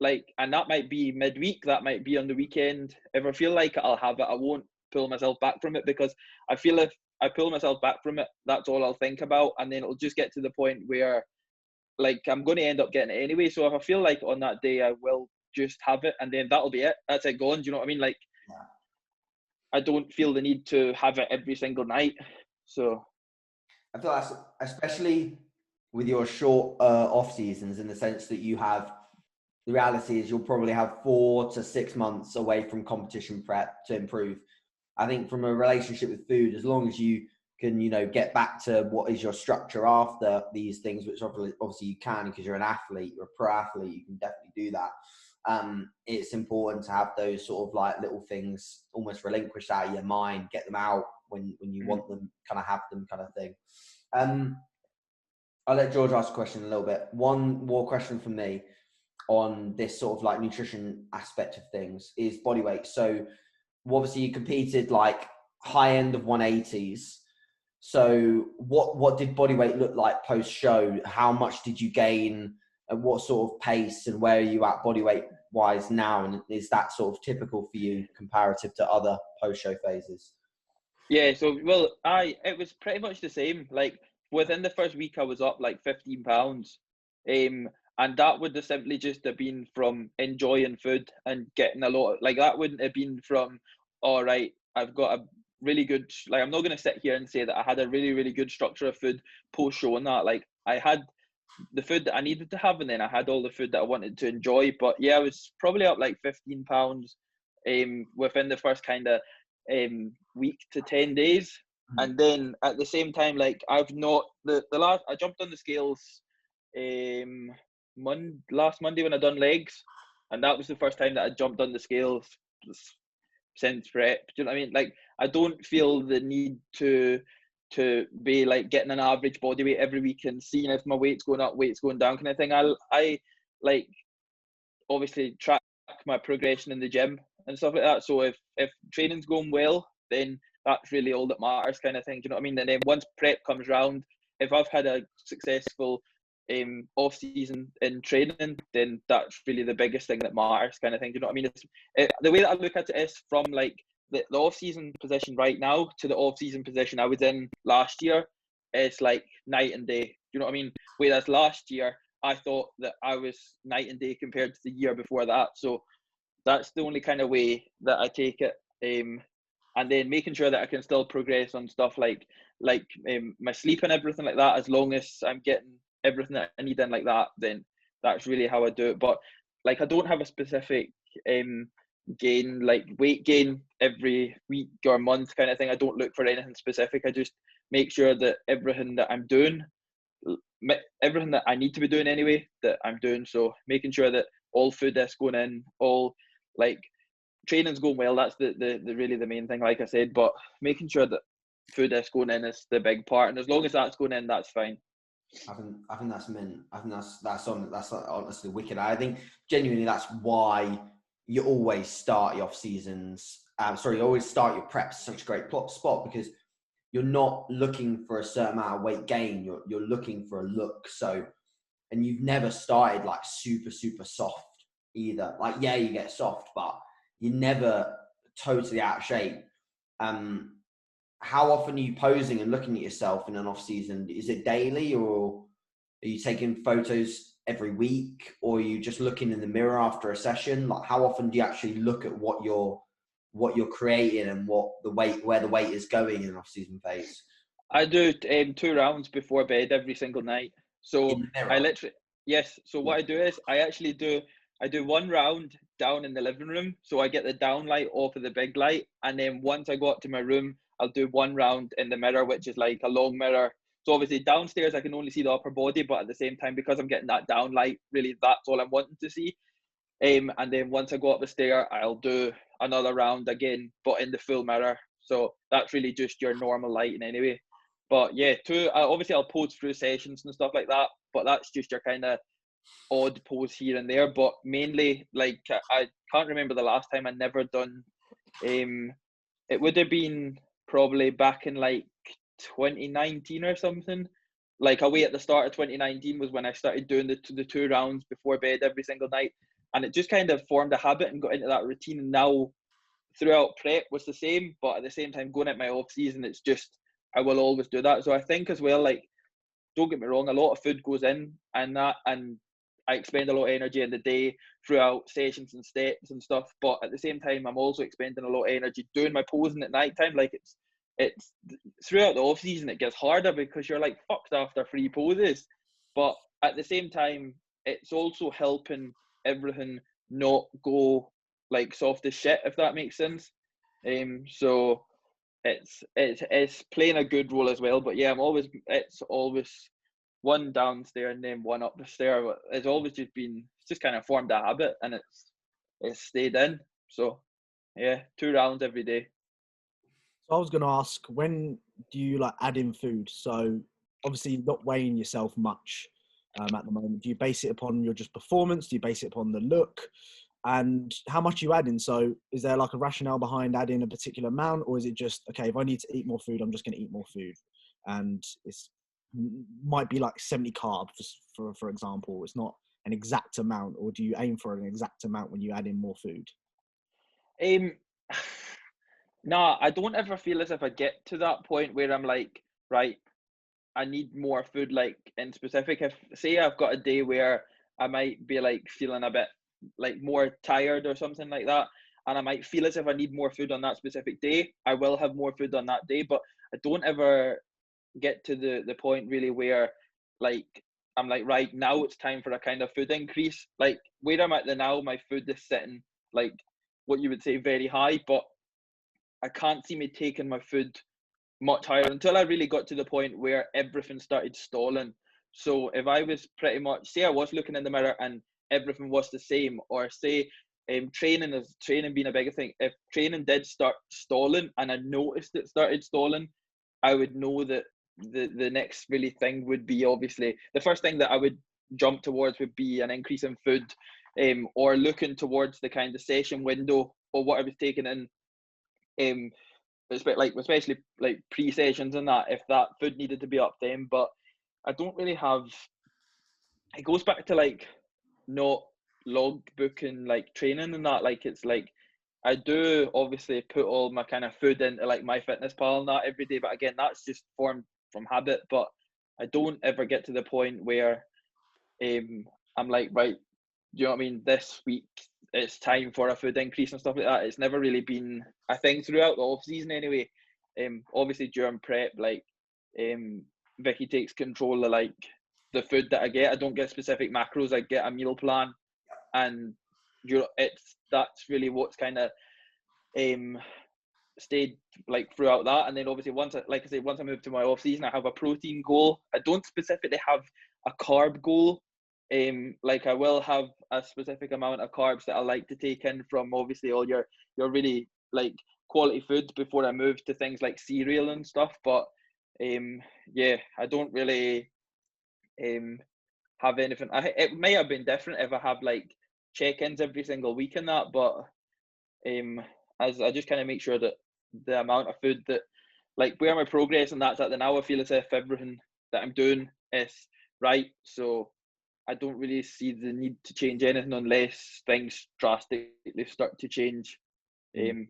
Like, and that might be midweek, that might be on the weekend. If I feel like it, I'll have it. I won't pull myself back from it, because I feel if I pull myself back from it, that's all I'll think about, and then it'll just get to the point where like I'm going to end up getting it anyway. So if I feel like on that day, I will just have it, and then that'll be it. That's it, gone. Do you know what I mean? Like, I don't feel the need to have it every single night. So I feel that's especially with your short off seasons, in the sense that you have, the reality is you'll probably have 4 to 6 months away from competition prep to improve. I think from a relationship with food, as long as you can, you know, get back to what is your structure after these things, which obviously you can, because you're an athlete, you're a pro athlete, you can definitely do that. It's important to have those sort of like little things almost relinquished out of your mind, get them out when you want them, kind of have them, kind of thing. I'll let George ask a question in a little bit. One more question from me on this sort of like nutrition aspect of things is body weight. So obviously you competed like high end of 180s. So what did body weight look like post show? How much did you gain? At what sort of pace, and where are you at body weight wise now? And is that sort of typical for you comparative to other post show phases? yeah, so well, it was pretty much the same. Like, within the first week, I was up like 15 pounds, and that would have simply just have been from enjoying food and getting a lot. Like, that wouldn't have been from, all right, I've got a really good, like, I'm not going to sit here and say that I had a really, really good structure of food post show and that. Like, I had the food that I needed to have, and then I had all the food that I wanted to enjoy. But yeah, I was probably up like 15 pounds within the first kind of week to 10 days. And then at the same time, like, I've not the last, I jumped on the scales last Monday when I done legs, and that was the first time that I jumped on the scales since prep. Do you know what I mean? Like, I don't feel the need to be like getting an average body weight every week and seeing if my weight's going up, weight's going down kind of thing. I like obviously track my progression in the gym and stuff like that. So if training's going well, then that's really all that matters kind of thing. Do you know what I mean? And then once prep comes round, if I've had a successful off season in training, then that's really the biggest thing that matters kind of thing. Do you know what I mean? The way that I look at it is from like the off-season position right now to the off-season position I was in last year, it's like night and day. Do you know what I mean? Whereas last year, I thought that I was night and day compared to the year before that. So that's the only kind of way that I take it. And then making sure that I can still progress on stuff like my sleep and everything like that. As long as I'm getting everything that I need in like that, then that's really how I do it. But like, I don't have a specific gain, like weight gain every week or month kind of thing. I don't look for anything specific. I just make sure that everything that I'm doing, everything that I need to be doing anyway, that I'm doing. So making sure that all food that's going in, all like training's going well, that's the really the main thing, like I said. But making sure that food that's going in is the big part, and as long as that's going in, that's fine. I think that's mint. I think that's honestly wicked. I think genuinely that's why you always start your off seasons. You always start your preps such a great spot, because you're not looking for a certain amount of weight gain. You're looking for a look. So, and you've never started like super soft either. Like, yeah, you get soft, but you're never totally out of shape. How often are you posing and looking at yourself in an off season? Is it daily, or are you taking photos every week, or are you just looking in the mirror after a session? Like, how often do you actually look at what you're creating and where the weight is going in an off season phase? I do 2 rounds before bed every single night. So I literally, yes. So what I do is I do 1 round down in the living room. So I get the down light off of the big light. And then once I go up to my room, I'll do 1 round in the mirror, which is like a long mirror. So obviously downstairs, I can only see the upper body, but at the same time, because I'm getting that down light, really that's all I'm wanting to see. And then once I go up the stair, I'll do another round again, but in the full mirror. So that's really just your normal lighting anyway. But yeah, obviously I'll pose through sessions and stuff like that, but that's just your kind of odd pose here and there. But mainly, like, I can't remember the last time I never done, it would have been probably back in like 2019 or something. Like away at the start of 2019 was when I started doing the 2 rounds before bed every single night. And it just kind of formed a habit and got into that routine. And now throughout prep was the same, but at the same time going at my off season, it's just, I will always do that. So I think as well, like, don't get me wrong, a lot of food goes in and I expend a lot of energy in the day throughout sessions and steps and stuff. But at the same time, I'm also expending a lot of energy doing my posing at night time. Like it's throughout the off season, it gets harder because you're like fucked after 3 poses. But at the same time, it's also helping everything not go like soft as shit, if that makes sense. So it's playing a good role as well. But yeah, it's always 1 downstairs and then 1 up the stair. It's always just kind of formed a habit, and it's stayed in. So yeah, 2 rounds every day. So I was going to ask, when do you like add in food? So obviously you're not weighing yourself much at the moment. Do you base it upon your just performance? Do you base it upon the look? And how much you add in? So is there like a rationale behind adding a particular amount, or is it just, okay, if I need to eat more food, I'm just going to eat more food? And it's might be like 70 carbs, for example. It's not an exact amount, or do you aim for an exact amount when you add in more food? Nah, I don't ever feel as if I get to that point where I'm like, right, I need more food, like in specific. If say I've got a day where I might be like feeling a bit like more tired or something like that, and I might feel as if I need more food on that specific day, I will have more food on that day. But I don't ever get to the point really where like I'm like, right, now it's time for a kind of food increase. Like where I'm at now, my food is sitting like what you would say very high, but I can't see me taking my food much higher until I really got to the point where everything started stalling. So if I was pretty much, say I was looking in the mirror and everything was the same, or say training being a bigger thing, if training did start stalling and I noticed it started stalling, I would know that the next really thing would be, obviously the first thing that I would jump towards would be an increase in food, or looking towards the kind of session window or what I was taking in, especially like pre-sessions and that, if that food needed to be up then. But I don't really have, it goes back to like not log booking like training and that. Like it's like I do obviously put all my kind of food into like MyFitnessPal and that every day, but again that's just formed from habit. But I don't ever get to the point where I'm like, right, do you know what I mean, this week it's time for a food increase and stuff like that. It's never really been a thing throughout the off season anyway. Obviously during prep, like Vicky takes control of like the food that I get. I don't get specific macros. I get a meal plan, and that's really what's kind of stayed like throughout that. And then obviously once I move to my off season, I have a protein goal. I don't specifically have a carb goal. Like I will have a specific amount of carbs that I like to take in from obviously all your really like quality foods before I move to things like cereal and stuff. But yeah, I don't really have anything. It may have been different if I have like check-ins every single week in that, but as I just kind of make sure that the amount of food that, like where my progress and that's at the now, I feel as if everything that I'm doing is right. So I don't really see the need to change anything unless things drastically start to change.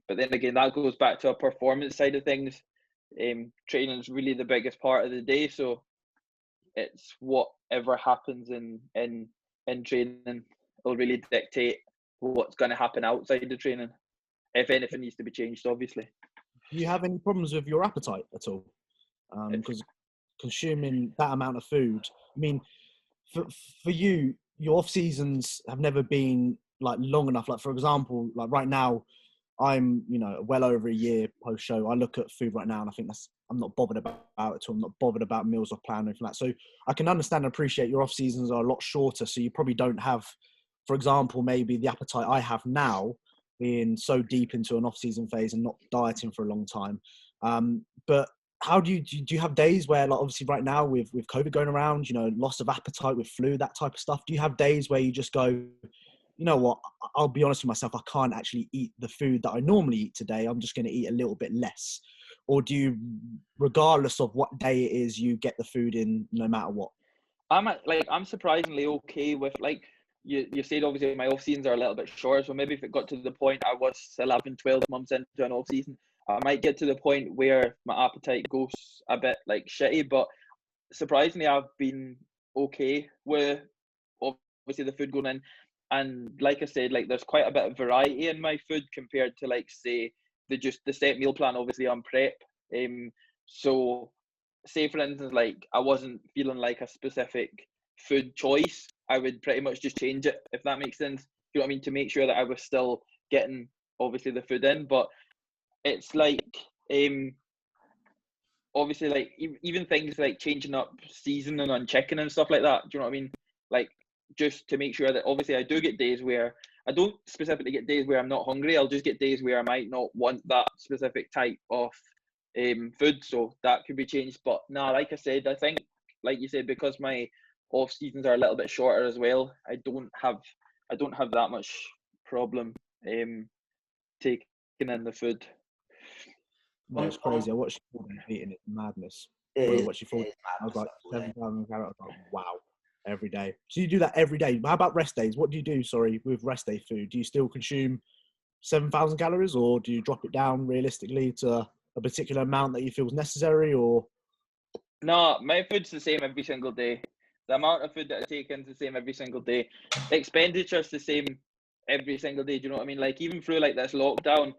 But then again, that goes back to a performance side of things. Training is really the biggest part of the day, so it's whatever happens in training will really dictate what's going to happen outside the training, if anything needs to be changed, obviously. Do you have any problems with your appetite at all? Because consuming that amount of food, I mean, for you, your off seasons have never been like long enough. Like for example, like right now, I'm well over a year post show. I look at food right now and I think I'm not bothered about it at all. I'm not bothered about meals or plan or anything like that. So I can understand and appreciate your off seasons are a lot shorter. So you probably don't have, for example, maybe the appetite I have now, being so deep into an off-season phase and not dieting for a long time. But how do you have days where, like obviously right now with COVID going around, loss of appetite with flu, that type of stuff, do you have days where you just go, you know what, I'll be honest with myself, I can't actually eat the food that I normally eat today, I'm just going to eat a little bit less? Or do you, regardless of what day it is, you get the food in no matter what? I'm surprisingly okay with, like, you said obviously my off seasons are a little bit shorter, so maybe if it got to the point I was 11, 12 months into an off season, I might get to the point where my appetite goes a bit like shitty. But surprisingly, I've been okay with obviously the food going in, and like I said, like there's quite a bit of variety in my food compared to like say the set meal plan obviously on prep. So say for instance, like I wasn't feeling like a specific food choice, I would pretty much just change it, if that makes sense. You know what I mean? To make sure that I was still getting obviously the food in. But it's like obviously like even things like changing up seasoning on chicken and stuff like that. Do you know what I mean? Like just to make sure that obviously I do get days where I don't specifically get days where I'm not hungry. I'll just get days where I might not want that specific type of food, so that could be changed. But nah, like I said, I think like you said, because my off seasons are a little bit shorter as well, I don't have that much problem taking in the food. No, it's crazy. I watched you eating it, madness. I watched you fall. I was like 7,000 calories. Like, wow, every day. So you do that every day. How about rest days? What do you do? Sorry, with rest day food, do you still consume 7,000 calories, or do you drop it down realistically to a particular amount that you feel is necessary? Or no, my food's the same every single day. The amount of food that I take in is the same every single day. Expenditure's the same every single day. Do you know what I mean? Like even through like this lockdown,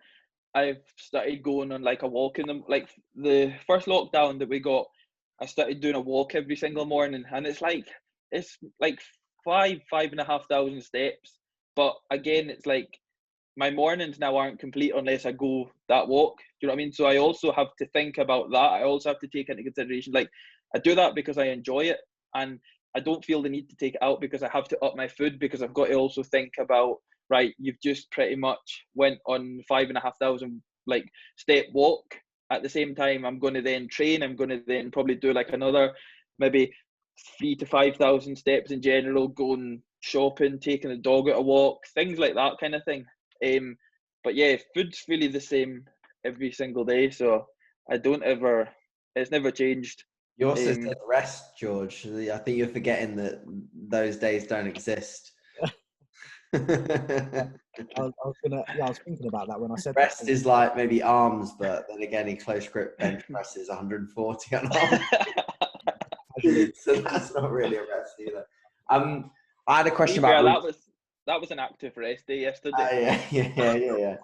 I've started going on like a walk in the first lockdown that we got. I started doing a walk every single morning, and it's like 5,500 steps. But again, it's like my mornings now aren't complete unless I go that walk. Do you know what I mean? So I also have to think about that. I also have to take into consideration, like I do that because I enjoy it, and I don't feel the need to take it out because I have to up my food, because I've got to also think about, right, you've just pretty much went on 5,500 like step walk. At the same time, I'm going to then train. I'm going to then probably do like another maybe 3,000 to 5,000 steps in general, going shopping, taking the dog out a walk, things like that kind of thing. But yeah, food's really the same every single day, so it's never changed. You also said rest, George. I think you're forgetting that those days don't exist. I was thinking about that when I said rest that. is like maybe arms, but then again, in close grip bench press is 140 on arms. So that's not really a rest either. I had a question about that was an active rest day yesterday. Yeah.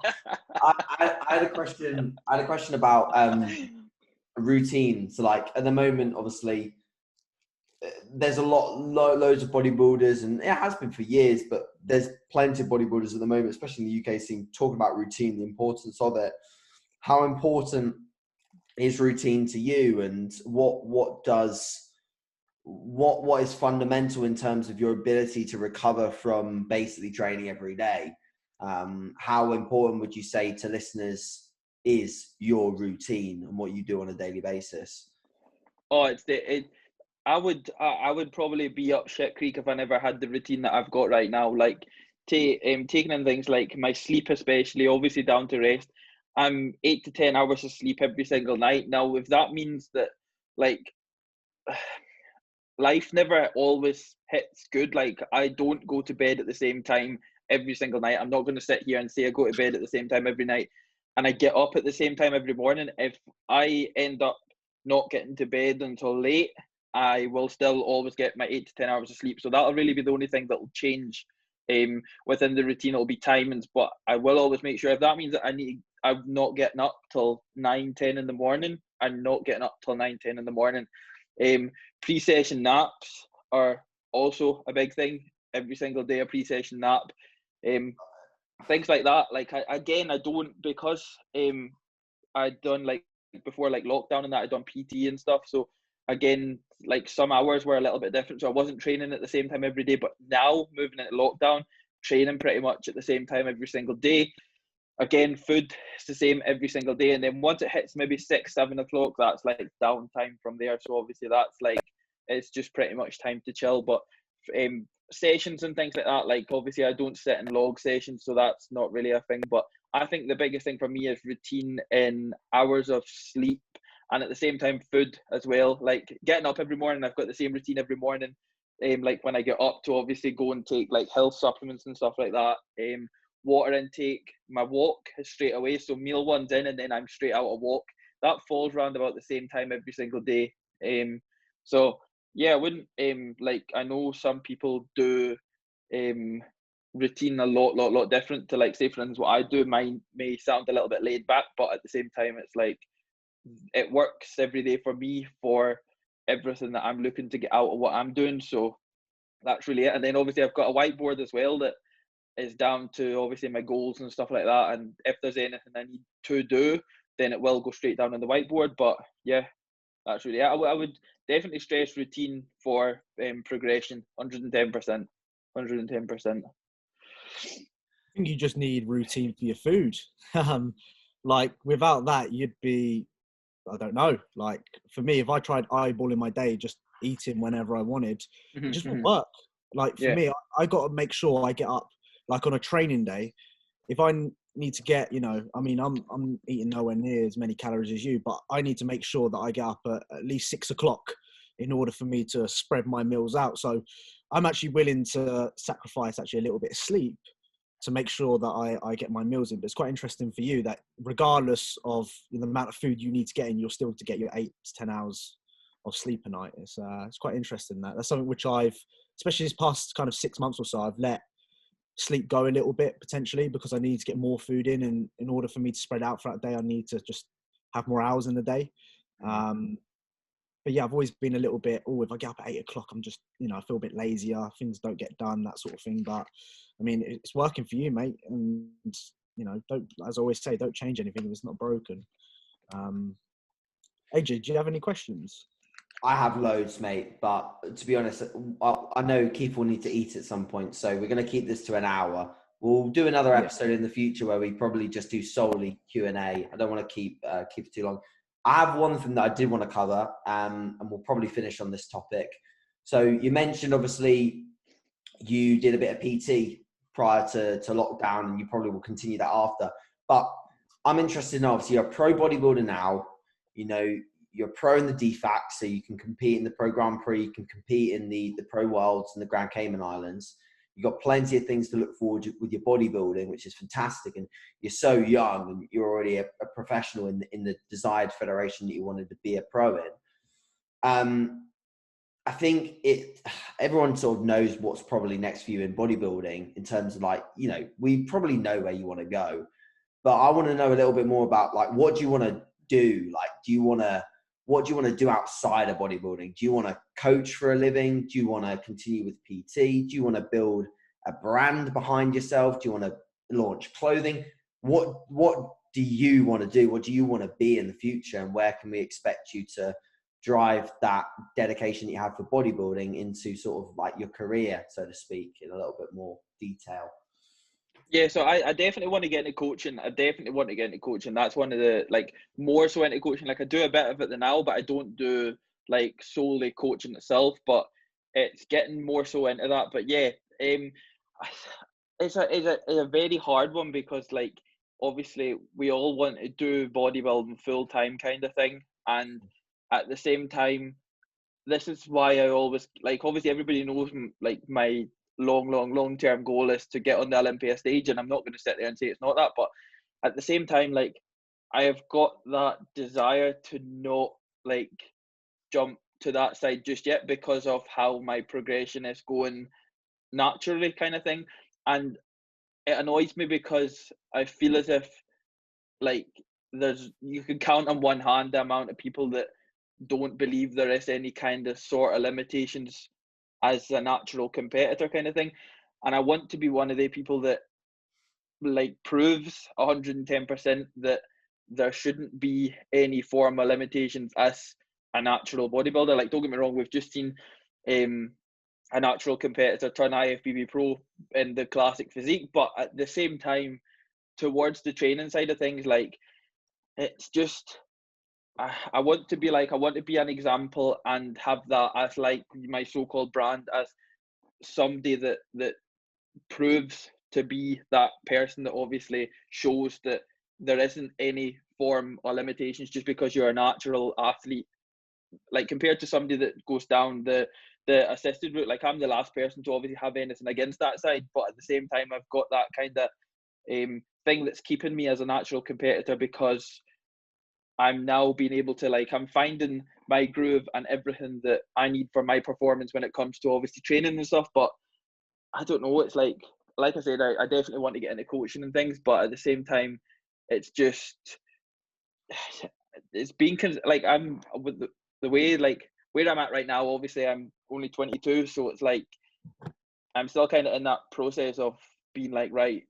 I had a question about routine. So like at the moment, obviously, there's loads of bodybuilders, and it has been for years, but there's plenty of bodybuilders at the moment, especially in the UK scene, talking about routine, the importance of it. How important is routine to you, and what is fundamental in terms of your ability to recover from basically training every day? How important would you say to listeners is your routine and what you do on a daily basis? Oh, I would probably be up shit creek if I never had the routine that I've got right now. Like taking in things like my sleep, especially, obviously down to rest. I'm 8 to 10 hours of sleep every single night. Now, if that means that like life never always hits good, like I don't go to bed at the same time every single night. I'm not going to sit here and say I go to bed at the same time every night and I get up at the same time every morning. If I end up not getting to bed until late, I will still always get my 8 to 10 hours of sleep. So that'll really be the only thing that will change within the routine. It'll be timings, but I will always make sure, if that means that I'm not getting up till 9, 10 in the morning, I'm not getting up till 9, 10 in the morning. Pre-session naps are also a big thing. Every single day a pre-session nap. Things like that. Like I don't, because I'd done like before like lockdown and that, I'd done PT and stuff. So again, like some hours were a little bit different. So I wasn't training at the same time every day, but now moving into lockdown, training pretty much at the same time every single day. Again, food is the same every single day. And then once it hits maybe 6, 7 o'clock, that's like downtime from there. So obviously that's like, it's just pretty much time to chill. But sessions and things like that, like obviously I don't sit in log sessions, so that's not really a thing. But I think the biggest thing for me is routine in hours of sleep, and at the same time food as well. Like getting up every morning, I've got the same routine every morning. Like when I get up to obviously go and take like health supplements and stuff like that. Water intake, my walk is straight away. So meal one's in and then I'm straight out a walk. That falls around about the same time every single day. So yeah, I wouldn't like, I know some people do routine a lot different to, like, say for instance what I do. Mine may sound a little bit laid back, but at the same time it's like it works every day for me for everything that I'm looking to get out of what I'm doing. So that's really it. And then obviously I've got a whiteboard as well that is down to obviously my goals and stuff like that. And if there's anything I need to do, then it will go straight down on the whiteboard. But yeah, that's really it. I would definitely stress routine for progression, 110%. 110%. I think you just need routine for your food. Like without that, you'd be, I don't know. Like for me, if I tried eyeballing my day, just eating whenever I wanted, it just wouldn't work. Like for me, I got to make sure I get up. Like on a training day, if I need to get, I mean, I'm eating nowhere near as many calories as you, but I need to make sure that I get up at least 6 o'clock in order for me to spread my meals out. So I'm actually willing to sacrifice actually a little bit of sleep to make sure that I get my meals in. But it's quite interesting for you that regardless of the amount of food you need to get in, you're still to get your 8 to 10 hours of sleep a night. It's quite interesting. That's something which I've, especially this past kind of 6 months or so, I've let sleep go a little bit potentially because I need to get more food in, and in order for me to spread out throughout the day, I need to just have more hours in the day. But yeah, I've always been a little bit, if I get up at 8 o'clock, I'm just, I feel a bit lazier, things don't get done, that sort of thing. But I mean, it's working for you, mate. And, don't, as I always say, don't change anything if it's not broken. AJ, do you have any questions? I have loads, mate, but to be honest, I know Keith will need to eat at some point, so we're going to keep this to an hour. We'll do another episode in the future where we probably just do solely Q&A. I don't want to keep it too long. I have one thing that I did want to cover, and we'll probably finish on this topic. So you mentioned, obviously, you did a bit of PT prior to lockdown, and you probably will continue that after. But I'm interested in, obviously, you're a pro bodybuilder now. You're pro in the DFAC, so you can compete in the Pro Grand Prix, you can compete in the Pro Worlds and the Grand Cayman Islands. You've got plenty of things to look forward to with your bodybuilding, which is fantastic. And you're so young and you're already a professional in the desired federation that you wanted to be a pro in. I think everyone sort of knows what's probably next for you in bodybuilding in terms of we probably know where you want to go. But I want to know a little bit more about what do you want to do? what do you want to do outside of bodybuilding? Do you want to coach for a living? Do you want to continue with PT? Do you want to build a brand behind yourself? Do you want to launch clothing? What do you want to do? What do you want to be in the future? And where can we expect you to drive that dedication that you have for bodybuilding into sort of like your career, so to speak, in a little bit more detail? Yeah, so I definitely want to get into coaching. That's one of the, like, more so into coaching. Like, I do a bit of it now, but I don't do like solely coaching itself, but it's getting more so into that. But yeah, it's a very hard one, because like, obviously we all want to do bodybuilding full time kind of thing, and at the same time, this is why I always, like, obviously everybody knows like my long term goal is to get on the Olympia stage, and I'm not going to sit there and say it's not that, but at the same time, like, I have got that desire to not like jump to that side just yet, because of how my progression is going naturally, kind of thing. And it annoys me, because I feel as if, like, you can count on one hand the amount of people that don't believe there is any kind of sort of limitations as a natural competitor, kind of thing. And I want to be one of the people that like proves 110% that there shouldn't be any form of limitations as a natural bodybuilder. Like, don't get me wrong, we've just seen a natural competitor turn IFBB pro in the classic physique, but at the same time, towards the training side of things, like, it's just, I want to be an example and have that as like my so-called brand, as somebody that proves to be that person that obviously shows that there isn't any form or limitations just because you're a natural athlete. Like, compared to somebody that goes down the assisted route, like, I'm the last person to obviously have anything against that side, but at the same time, I've got that kind of thing that's keeping me as a natural competitor, because I'm now being able to, like, I'm finding my groove and everything that I need for my performance when it comes to obviously training and stuff. But I don't know, it's like I said, I definitely want to get into coaching and things, but at the same time, it's just, it's being, like, I'm with the way, like, where I'm at right now, obviously I'm only 22, so it's like, I'm still kind of in that process of being like, right,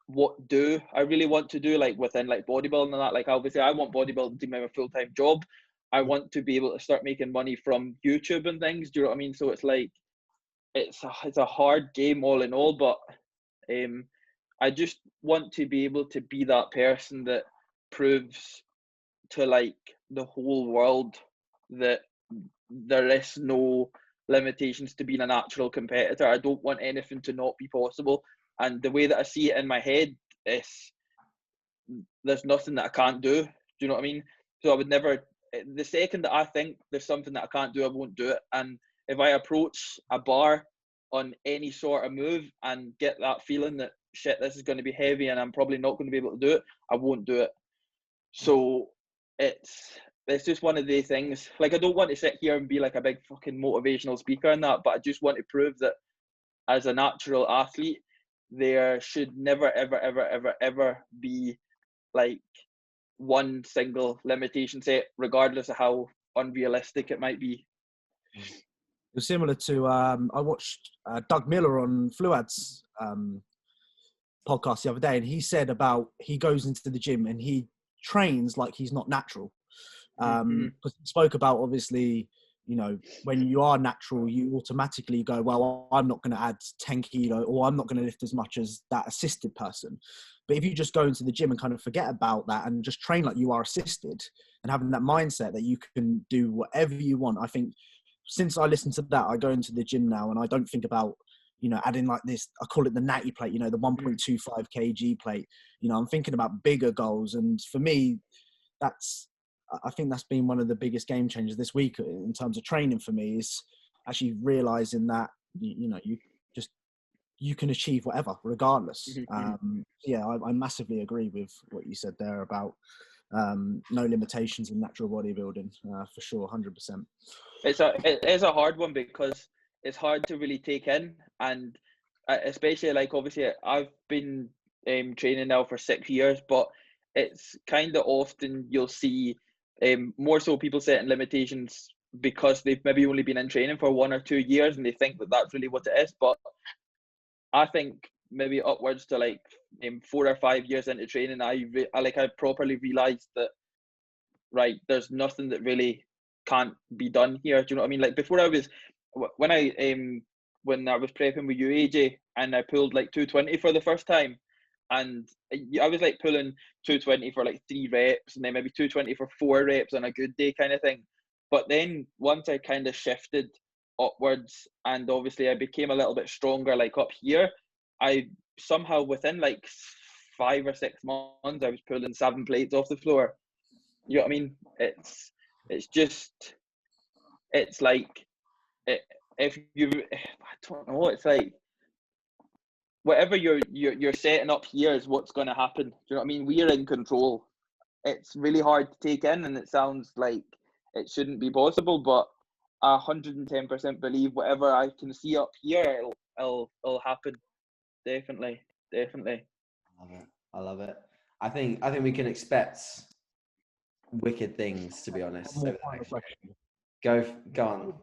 what do I really want to do, like, within like bodybuilding and that. Like, obviously I want bodybuilding to be my full-time job. I want to be able to start making money from YouTube and things, do you know what I mean? So it's like, it's a hard game all in all, but I just want to be able to be that person that proves to like the whole world that there is no limitations to being a natural competitor. I don't want anything to not be possible. And the way that I see it in my head is, there's nothing that I can't do. Do you know what I mean? So I would never, the second that I think there's something that I can't do, I won't do it. And if I approach a bar on any sort of move and get that feeling that, shit, this is going to be heavy and I'm probably not going to be able to do it, I won't do it. So it's just one of the things. Like, I don't want to sit here and be like a big fucking motivational speaker and that, but I just want to prove that as a natural athlete, there should never, ever, ever, ever, ever be like one single limitation set, regardless of how unrealistic it might be. It was similar to, I watched Doug Miller on Fluad's podcast the other day, and he said about, he goes into the gym and he trains like he's not natural. Because he spoke about, obviously, you know, when you are natural, you automatically go, well, I'm not going to add 10 kilo, or I'm not going to lift as much as that assisted person. But if you just go into the gym and kind of forget about that and just train like you are assisted, and having that mindset that you can do whatever you want, I think since I listened to that, I go into the gym now and I don't think about, you know, adding like this, I call it the natty plate, you know, the 1.25 kg plate. You know, I'm thinking about bigger goals. And for me, I think that's been one of the biggest game changers this week in terms of training for me, is actually realizing that, you know, you can achieve whatever regardless. Yeah, I massively agree with what you said there about no limitations in natural bodybuilding, for sure, 100%. It is a hard one, because it's hard to really take in, and especially, like, obviously I've been training now for 6 years, but it's kind of often you'll see more so people setting limitations because they've maybe only been in training for 1 or 2 years and they think that that's really what it is. But I think maybe upwards to like 4 or 5 years into training, I properly realised that, right, there's nothing that really can't be done here. Do you know what I mean? Like before when I was prepping with you, AJ, and I pulled like 220 for the first time, and I was like pulling 220 for like 3 reps, and then maybe 220 for 4 reps on a good day kind of thing. But then once I kind of shifted upwards, and obviously I became a little bit stronger, like up here, I somehow within like 5 or 6 months, I was pulling 7 plates off the floor. You know what I mean? It's like, if you, I don't know, it's like whatever you're setting up here is what's going to happen. Do you know what I mean? We're in control. It's really hard to take in, and it sounds like it shouldn't be possible, but I 110% believe whatever I can see up here, it'll happen. Definitely. I love it. I think we can expect wicked things, to be honest. One more final question. Go on.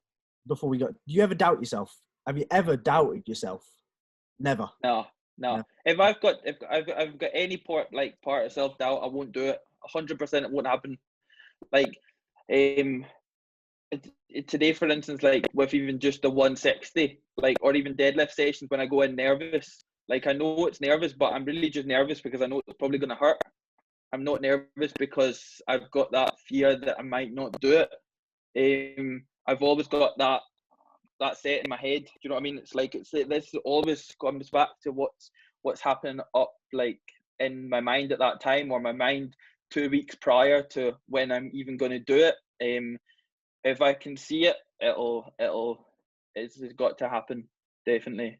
Before we go, do you ever doubt yourself? Have you ever doubted yourself? Never. No. If I've got any part of self doubt, I won't do it. 100%, it won't happen. Like, today, for instance, like with even just the 160, like, or even deadlift sessions, when I go in nervous, like I know it's nervous, but I'm really just nervous because I know it's probably going to hurt. I'm not nervous because I've got that fear that I might not do it. I've always got that set in my head. Do you know what I mean? It's like this always comes back to what's happening up like in my mind at that time, or my mind 2 weeks prior to when I'm even going to do it. If I can see it, it's got to happen. Definitely.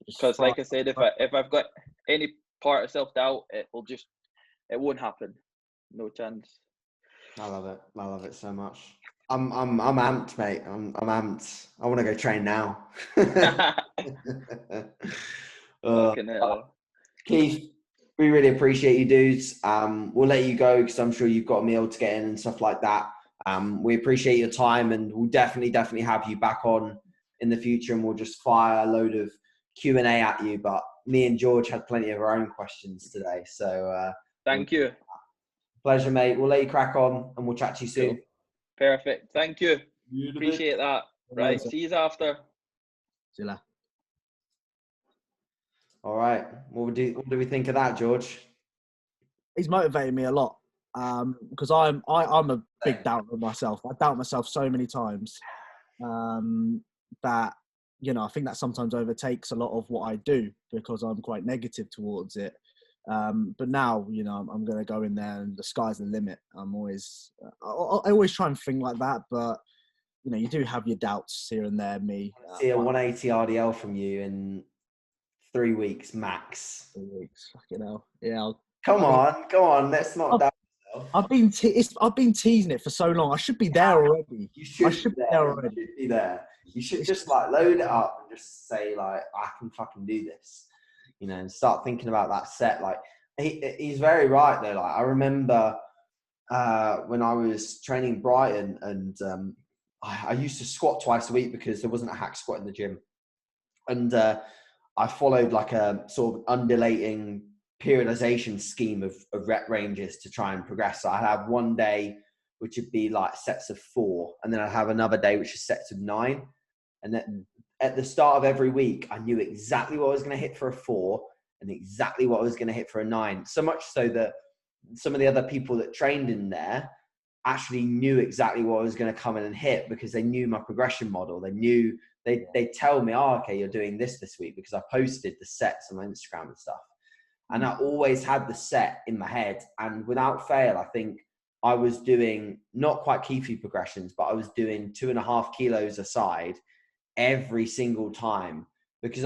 Because like I said, if I've got any part of self doubt, it won't happen. No chance. I love it so much. I'm amped, mate. I'm amped. I want to go train now. Keith, we really appreciate you, dudes. We'll let you go because I'm sure you've got a meal to get in and stuff like that. We appreciate your time, and we'll definitely have you back on in the future, and we'll just fire a load of Q&A at you. But me and George had plenty of our own questions today. So thank you. Pleasure, mate. We'll let you crack on, and we'll chat to you soon. Cool. Perfect. Thank you. Appreciate that. Right. See you after. See you later. All right. What do we think of that, George? He's motivated me a lot because I'm a big doubter of myself. I doubt myself so many times that, you know, I think that sometimes overtakes a lot of what I do because I'm quite negative towards it. But now, you know, I'm going to go in there and the sky's the limit. I always try and think like that, but, you know, you do have your doubts here and there, me. See a 180 RDL from you in 3 weeks max. 3 weeks, fucking hell. Yeah. Come on. Let's not doubt yourself. I've been teasing it for so long. I should be there already. You should be there already. You should be there. You should just like load it up and just say like, I can fucking do this. You know, and start thinking about that set. Like he's very right though. Like I remember when I was training Brighton, and I used to squat twice a week because there wasn't a hack squat in the gym, and I followed like a sort of undulating periodization scheme of rep ranges to try and progress. So I'd have one day which would be like sets of 4, and then I'd have another day which is sets of 9, and then at the start of every week, I knew exactly what I was going to hit for a 4 and exactly what I was going to hit for a 9. So much so that some of the other people that trained in there actually knew exactly what I was going to come in and hit because they knew my progression model. They knew, they tell me, oh, okay, you're doing this week because I posted the sets on my Instagram and stuff. And I always had the set in my head. And without fail, I think I was doing not quite Khifee progressions, but I was doing 2.5 kilos aside every single time because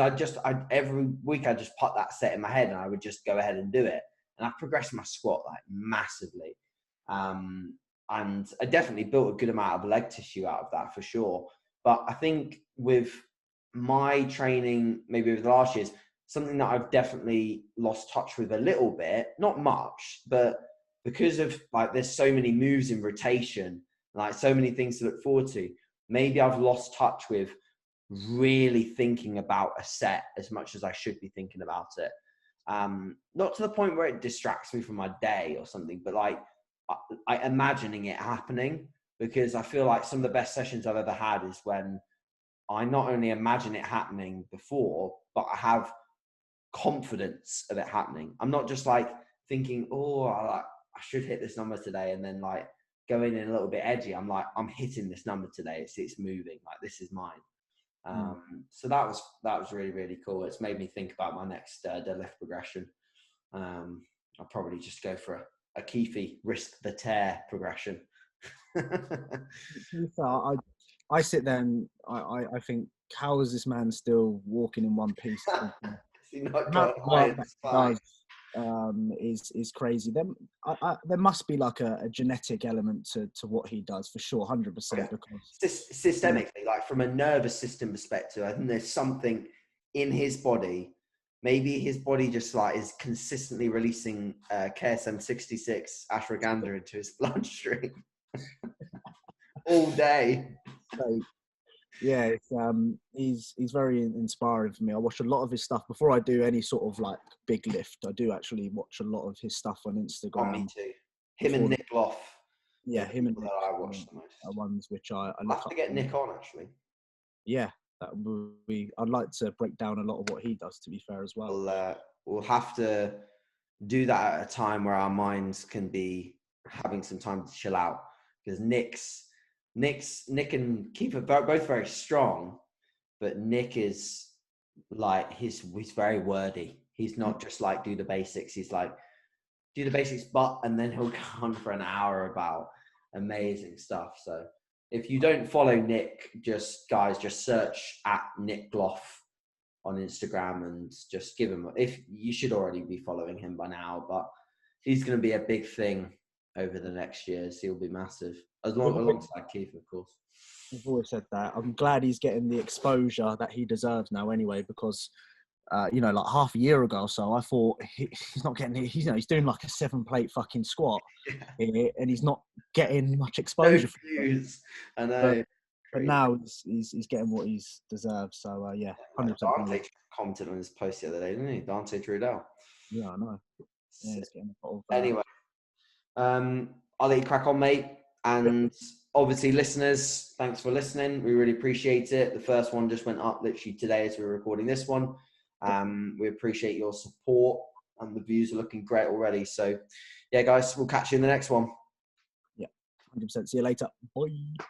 every week I just put that set in my head and I would just go ahead and do it. And I progressed my squat like massively. And I definitely built a good amount of leg tissue out of that for sure. But I think with my training, maybe over the last years, something that I've definitely lost touch with a little bit, not much, but because of like, there's so many moves in rotation, like so many things to look forward to. Maybe I've lost touch with really thinking about a set as much as I should be thinking about it. Not to the point where it distracts me from my day or something, but like I imagining it happening, because I feel like some of the best sessions I've ever had is when I not only imagine it happening before, but I have confidence of it happening. I'm not just like thinking, oh, I should hit this number today, and then like going in a little bit edgy. I'm like, I'm hitting this number today. It's moving. Like, this is mine. So that was really, really cool. It's made me think about my next deadlift progression. I'll probably just go for a Khifee risk the tear progression. I sit there and I think, how is this man still walking in one piece? He not got does, is crazy. There must be like a genetic element to what he does, for sure, 100%. Because systemically, like from a nervous system perspective, I think there's something in his body. Maybe his body just like is consistently releasing KSM 66 ashwagandha into his bloodstream all day. So, yeah, he's very inspiring for me. I watch a lot of his stuff before I do any sort of like big lift. I do actually watch a lot of his stuff on Instagram. Oh, me too. Him and Nick Loff. Yeah, him and Nick I watch the most. Are ones which I I'll have to get Nick on, actually. Yeah, that would be. I'd like to break down a lot of what he does, to be fair, as well. We'll have to do that at a time where our minds can be having some time to chill out, because Nick and Keith are both very strong, but Nick is like, he's very wordy. He's not just like do the basics. He's like, do the basics, and then he'll go on for an hour about amazing stuff. So if you don't follow Nick, just search at Nick Gloff on Instagram and just give him, if you should already be following him by now, but he's going to be a big thing over the next years. He'll be massive, alongside Keith, of course. I've always said that. I'm glad he's getting the exposure that he deserves now anyway, because like half a year ago or so, I thought he's not getting it. He's doing like a 7-plate fucking squat, and he's not getting much exposure. No views. I know. But now he's getting what he's deserved. So yeah, 100%. Dante commented on his post the other day, didn't he? Dante Trudell. Yeah, I know. Yeah, he's getting a lot of, anyway, I'll let you crack on, mate. And obviously, listeners, thanks for listening. We really appreciate it. The first one just went up literally today as we were recording this one. We appreciate your support, and the views are looking great already. So, yeah, guys, we'll catch you in the next one. Yeah, 100%. See you later. Bye.